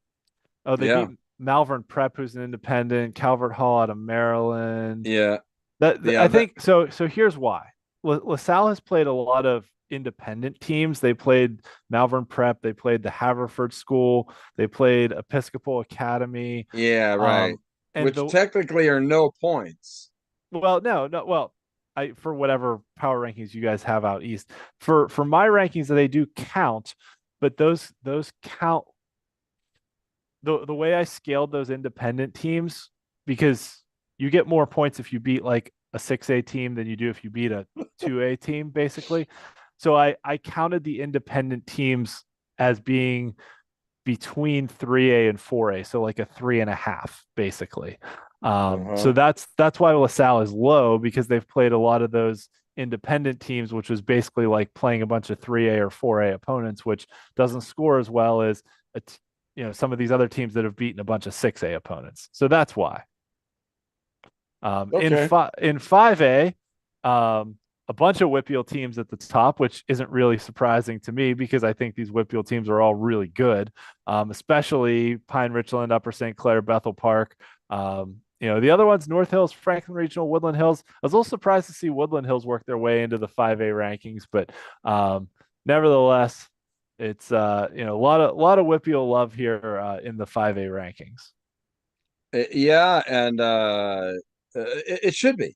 oh, they yeah, beat Malvern Prep, who's an independent. Calvert Hall out of Maryland. yeah, I yeah, that think so. So here's why. LaSalle has played a lot of independent teams. They played Malvern Prep. They played the Haverford School. They played Episcopal Academy. yeah, right. Um, and Which technically are no points. no, well, I for whatever power rankings you guys have out east. For my rankings, they do count, but those count the way I scaled those independent teams because you get more points if you beat like a 6A team than you do if you beat a 2A team, basically. So I counted the independent teams as being between 3A and 4A, so like a 3.5, basically. So Uh-huh. that's why LaSalle is low because they've played a lot of those independent teams, which was basically like playing a bunch of 3A or 4A opponents, which doesn't score as well as a some of these other teams that have beaten a bunch of 6A opponents. So that's why. Okay. In 5A, a bunch of WPIAL teams at the top, which isn't really surprising to me because I think these WPIAL teams are all really good, especially Pine Richland, Upper St. Clair, Bethel Park. The other ones, North Hills, Franklin Regional, Woodland Hills. I was a little surprised to see Woodland Hills work their way into the 5A rankings, but nevertheless, it's a lot of WPIAL love here in the 5A rankings. Yeah, and it should be.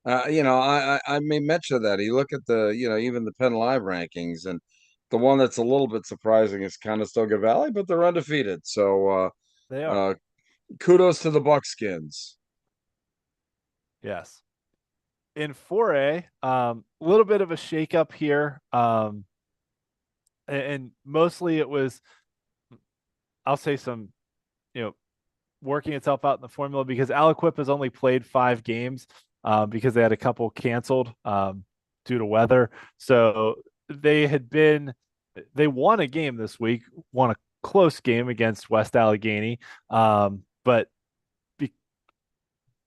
I may mention that. You look at the, even the Penn Live rankings, and the one that's a little bit surprising is Conestoga Valley, but they're undefeated. So They are. uh, kudos to the Buckskins. Yes. In 4A, a little bit of a shakeup here. And mostly it was, I'll say some, you know, working itself out in the formula because Aliquip has only played 5 games because they had a couple canceled due to weather. So they had been, they won a game this week, won a close game against West Allegheny, but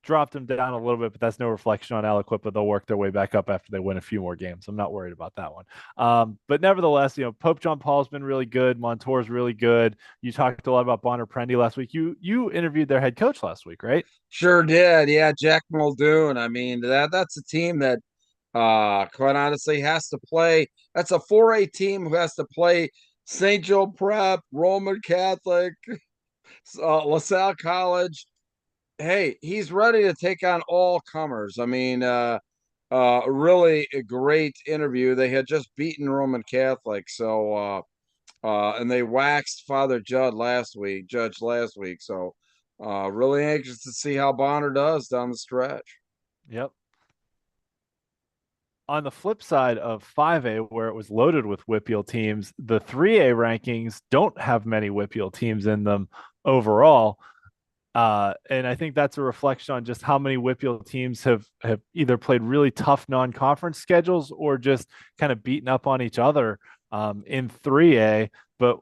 dropped them down a little bit, but that's no reflection on Aliquip, but they'll work their way back up after they win a few more games. I'm not worried about that one. But nevertheless, Pope John Paul's been really good. Montour's really good. You talked a lot about Bonner Prendy last week. You interviewed their head coach last week, right? Sure did. Yeah, Jack Muldoon. I mean, that's a team that quite honestly has to play. That's a 4A team who has to play St. Joe Prep, Roman Catholic, LaSalle College. Hey, he's ready to take on all comers. I mean, really a great interview. They had just beaten Roman Catholic, so and they waxed Father Judge last week. So really anxious to see how Bonner does down the stretch. Yep. On the flip side of 5A, where it was loaded with WPIAL teams, the 3A rankings don't have many WPIAL teams in them overall. And I think that's a reflection on just how many WPIAL teams have either played really tough non-conference schedules or just kind of beaten up on each other in 3A. But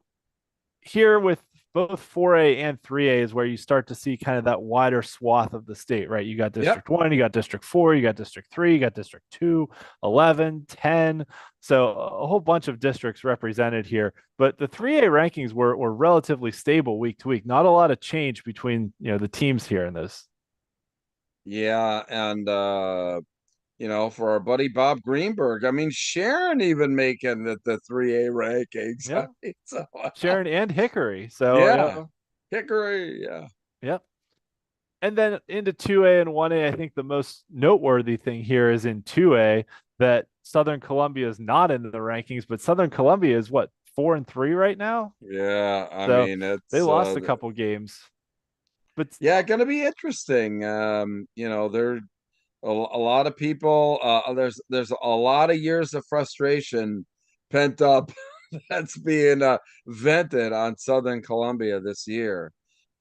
here with both 4A and 3A is where you start to see kind of that wider swath of the state, right? You got Yep. District 1, you got District 4, you got District 3, you got District 2, 11, 10. So a whole bunch of districts represented here. But the 3A rankings were relatively stable week to week. Not a lot of change between the teams here in this. Yeah, and for our buddy Bob Greenberg. I mean, Sharon even making the 3A rankings. I Yeah. mean, so, Sharon and Hickory. So yeah, Hickory. Yeah, yeah. And then into 2A and 1A, I think the most noteworthy thing here is in 2A that Southern Columbia is not in the rankings, but Southern Columbia is what, 4-3 right now? yeah. I So mean, they it's lost a couple games. But yeah, going to be interesting. A lot of people, there's a lot of years of frustration pent up that's being vented on Southern Columbia this year.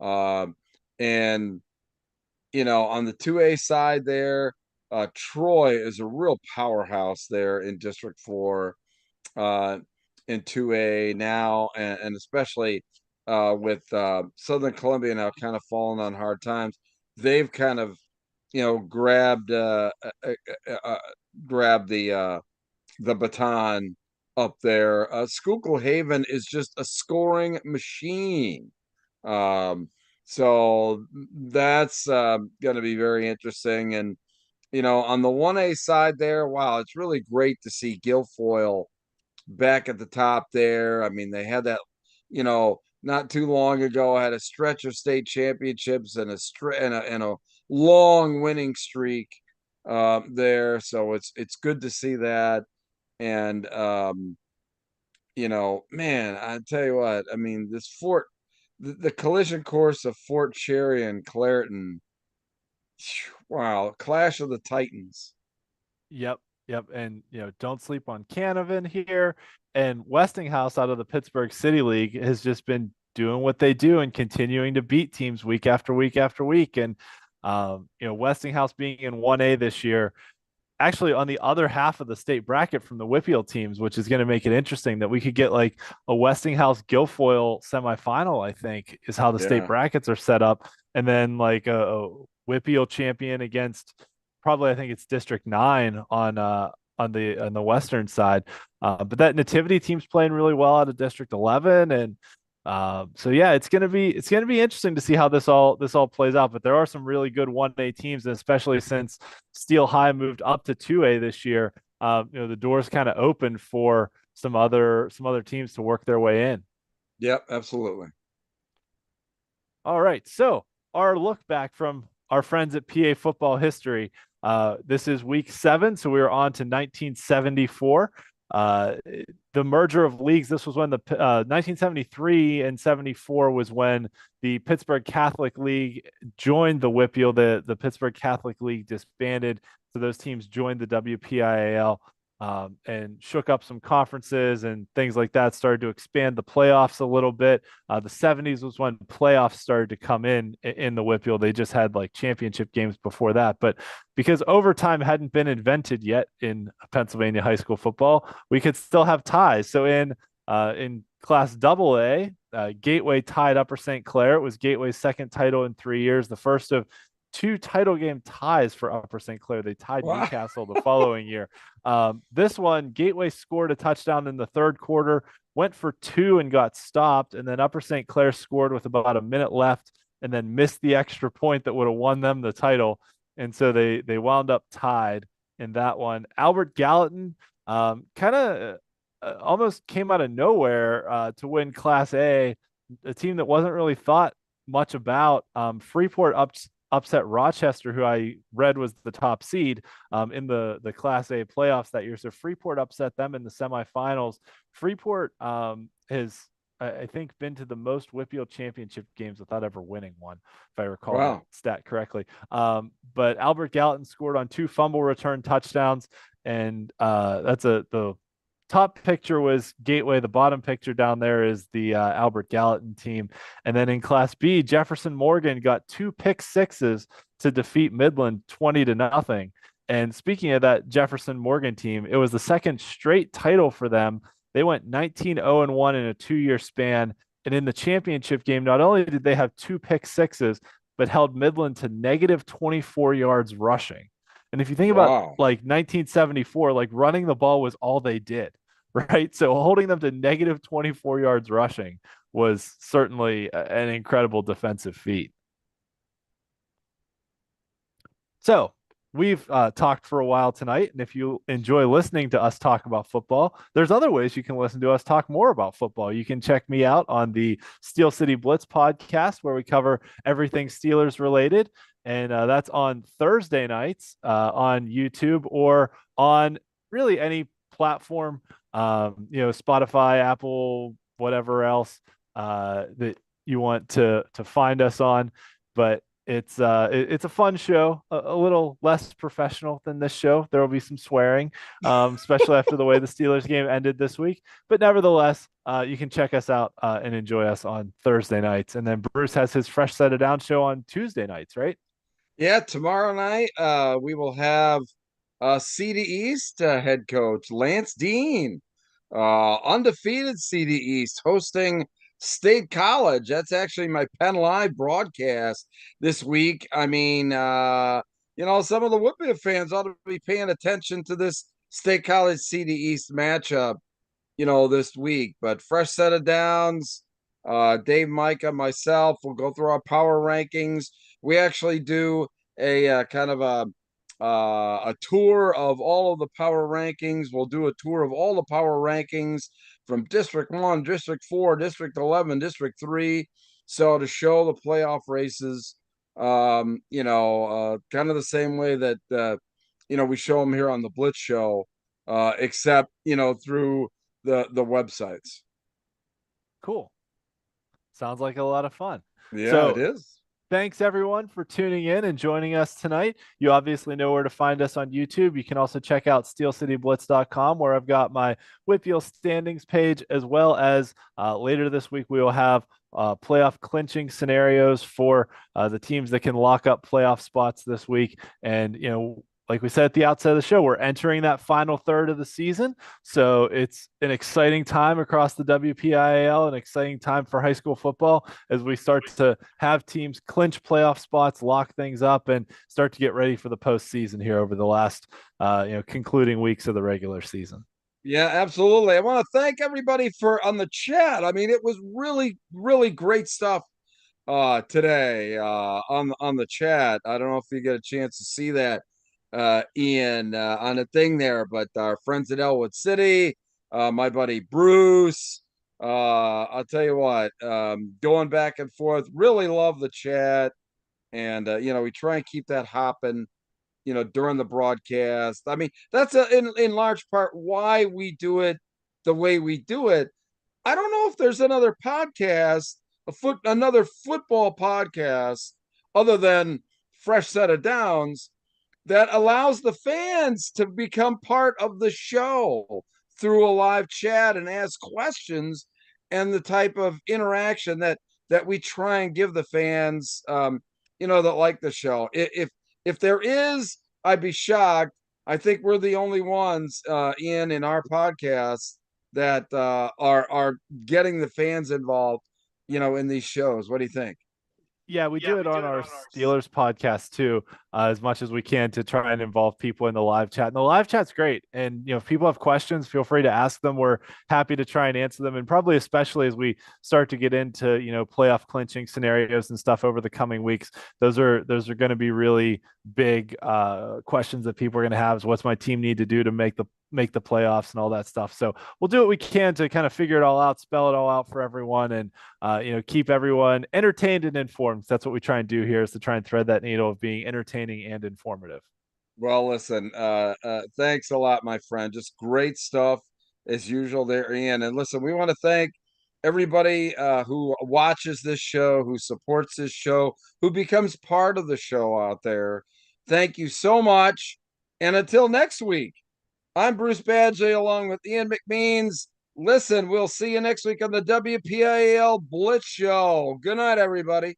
Um, and on the 2A side there, Troy is a real powerhouse there in District 4, uh, in 2A now, and especially with Southern Columbia now kind of falling on hard times. They've kind of, grabbed uh, grabbed the baton up there. Schuylkill Haven is just a scoring machine. Um, so that's going to be very interesting. And on the 1A side there, wow, it's really great to see Guilfoyle back at the top there. I mean, they had that, not too long ago, had a stretch of state championships and a long winning streak there. So it's good to see that. And man, I tell you what, I mean, the collision course of Fort Cherry and Clareton, wow, clash of the Titans. Yep, yep, and don't sleep on Canavan here. And Westinghouse out of the Pittsburgh City League has just been doing what they do and continuing to beat teams week after week after week. And Westinghouse being in 1A this year, actually on the other half of the state bracket from the WPIAL teams, which is going to make it interesting that we could get like a Westinghouse Guilfoyle semifinal, I think, is how the state Yeah. brackets are set up. And then like a WPIAL champion against probably I think it's District 9 on the western side. But that Nativity team's playing really well out of District 11, and so yeah, it's gonna be interesting to see how this all plays out. But there are some really good 1A teams, and especially since Steel High moved up to 2A this year, the doors kind of open for some other teams to work their way in. Yep, absolutely. All right. So our look back from our friends at PA football history. This is week 7, so we are on to 1974. Uh, the merger of leagues. This was when the 1973 and 74 was when the Pittsburgh Catholic League joined the WPIAL. The Pittsburgh Catholic League disbanded, so those teams joined the WPIAL, and shook up some conferences and things like that. Started to expand the playoffs a little bit. The 70s was when playoffs started to come in the WPIAL. They just had like championship games before that. But because overtime hadn't been invented yet in Pennsylvania high school football, we could still have ties. So in Class AA, Gateway tied Upper St. Clair. It was Gateway's second title in 3 years, the first of two title game ties for Upper St. Clair. They tied Wow. Newcastle the following year. This one, Gateway scored a touchdown in the third quarter, went for 2 and got stopped, and then Upper St. Clair scored with about a minute left and then missed the extra point that would have won them the title. And so they wound up tied in that one. Albert Gallatin kind of almost came out of nowhere to win Class a team that wasn't really thought much about. Freeport upset Rochester, who I read was the top seed in the Class A playoffs that year. So Freeport upset them in the semifinals. Freeport has, I think, been to the most WPIAL championship games without ever winning one, if I recall that Wow. stat correctly. But Albert Gallatin scored on 2 fumble return touchdowns, and that's the top picture was Gateway. The bottom picture down there is the Albert Gallatin team. And then in Class B, Jefferson Morgan got 2 pick sixes to defeat Midland 20-0. And speaking of that Jefferson Morgan team, it was the second straight title for them. They went 19-0-1 in a 2-year span. And in the championship game, not only did they have 2 pick sixes, but held Midland to negative 24 yards rushing. And if you think about Wow. like 1974, like running the ball was all they did, right? So holding them to negative 24 yards rushing was certainly an incredible defensive feat. So we've talked for a while tonight, and if you enjoy listening to us talk about football, there's other ways you can listen to us talk more about football. You can check me out on the Steel City Blitz podcast, where we cover everything Steelers related, and that's on Thursday nights on YouTube or on really any platform, Spotify, Apple, whatever else that you want to find us on. But It's a fun show, a little less professional than this show. There will be some swearing, especially after the way the Steelers game ended this week. But nevertheless, you can check us out and enjoy us on Thursday nights, and then Bruce has his Fresh Set It Down show on Tuesday nights, right? Yeah, tomorrow night we will have CD East head coach Lance Dean, undefeated CD East, hosting State College. That's actually my Penn Live broadcast this week. I mean, some of the WPIAL fans ought to be paying attention to this State College CD East matchup, this week. But fresh set of downs. Dave, Micah, myself will go through our power rankings. We actually do a kind of a tour of all of the power rankings. We'll do a tour of all the power rankings from District 1, District 4, District 11, District 3. So to show the playoff races, kind of the same way that, we show them here on the Blitz show, except, through the websites. Cool. Sounds like a lot of fun. Yeah, it So is. thanks everyone for tuning in and joining us tonight. You obviously know where to find us on YouTube. You can also check out steelcityblitz.com, where I've got my WPIAL standings page, as well as later this week we will have playoff clinching scenarios for the teams that can lock up playoff spots this week. And like we said at the outset of the show, we're entering that final third of the season. So it's an exciting time across the WPIAL, an exciting time for high school football as we start to have teams clinch playoff spots, lock things up, and start to get ready for the postseason here over the last concluding weeks of the regular season. Yeah, absolutely. I want to thank everybody for on the chat. I mean, it was really, really great stuff today on the chat. I don't know if you get a chance to see that, Ian, on the thing there, but our friends at Elwood City, my buddy Bruce, I'll tell you what, going back and forth, really love the chat. And we try and keep that hopping, during the broadcast. I mean, that's in large part why we do it the way we do it. I don't know if there's another podcast, another football podcast other than Fresh Set of Downs that allows the fans to become part of the show through a live chat and ask questions, and the type of interaction that we try and give the fans, that like the show. If there is, I'd be shocked. I think we're the only ones in our podcast that are getting the fans involved, in these shows. What do you think? Yeah, we do it on our Steelers podcast too, as much as we can to try and involve people in the live chat. And the live chat's great. And if people have questions, feel free to ask them. We're happy to try and answer them. And probably especially as we start to get into playoff clinching scenarios and stuff over the coming weeks, those are going to be really big questions that people are going to have. Is what's my team need to do to make the playoffs and all that stuff. So we'll do what we can to kind of figure it all out, spell it all out for everyone, and keep everyone entertained and informed. That's what we try and do here, is to try and thread that needle of being entertaining and informative. Well, listen, thanks a lot, my friend. Just great stuff as usual there, Ian. And listen, we want to thank everybody who watches this show, who supports this show, who becomes part of the show out there. Thank you so much. And until next week, I'm Bruce Badgley along with Ian McMeans. Listen, we'll see you next week on the WPIAL Blitz Show. Good night, everybody.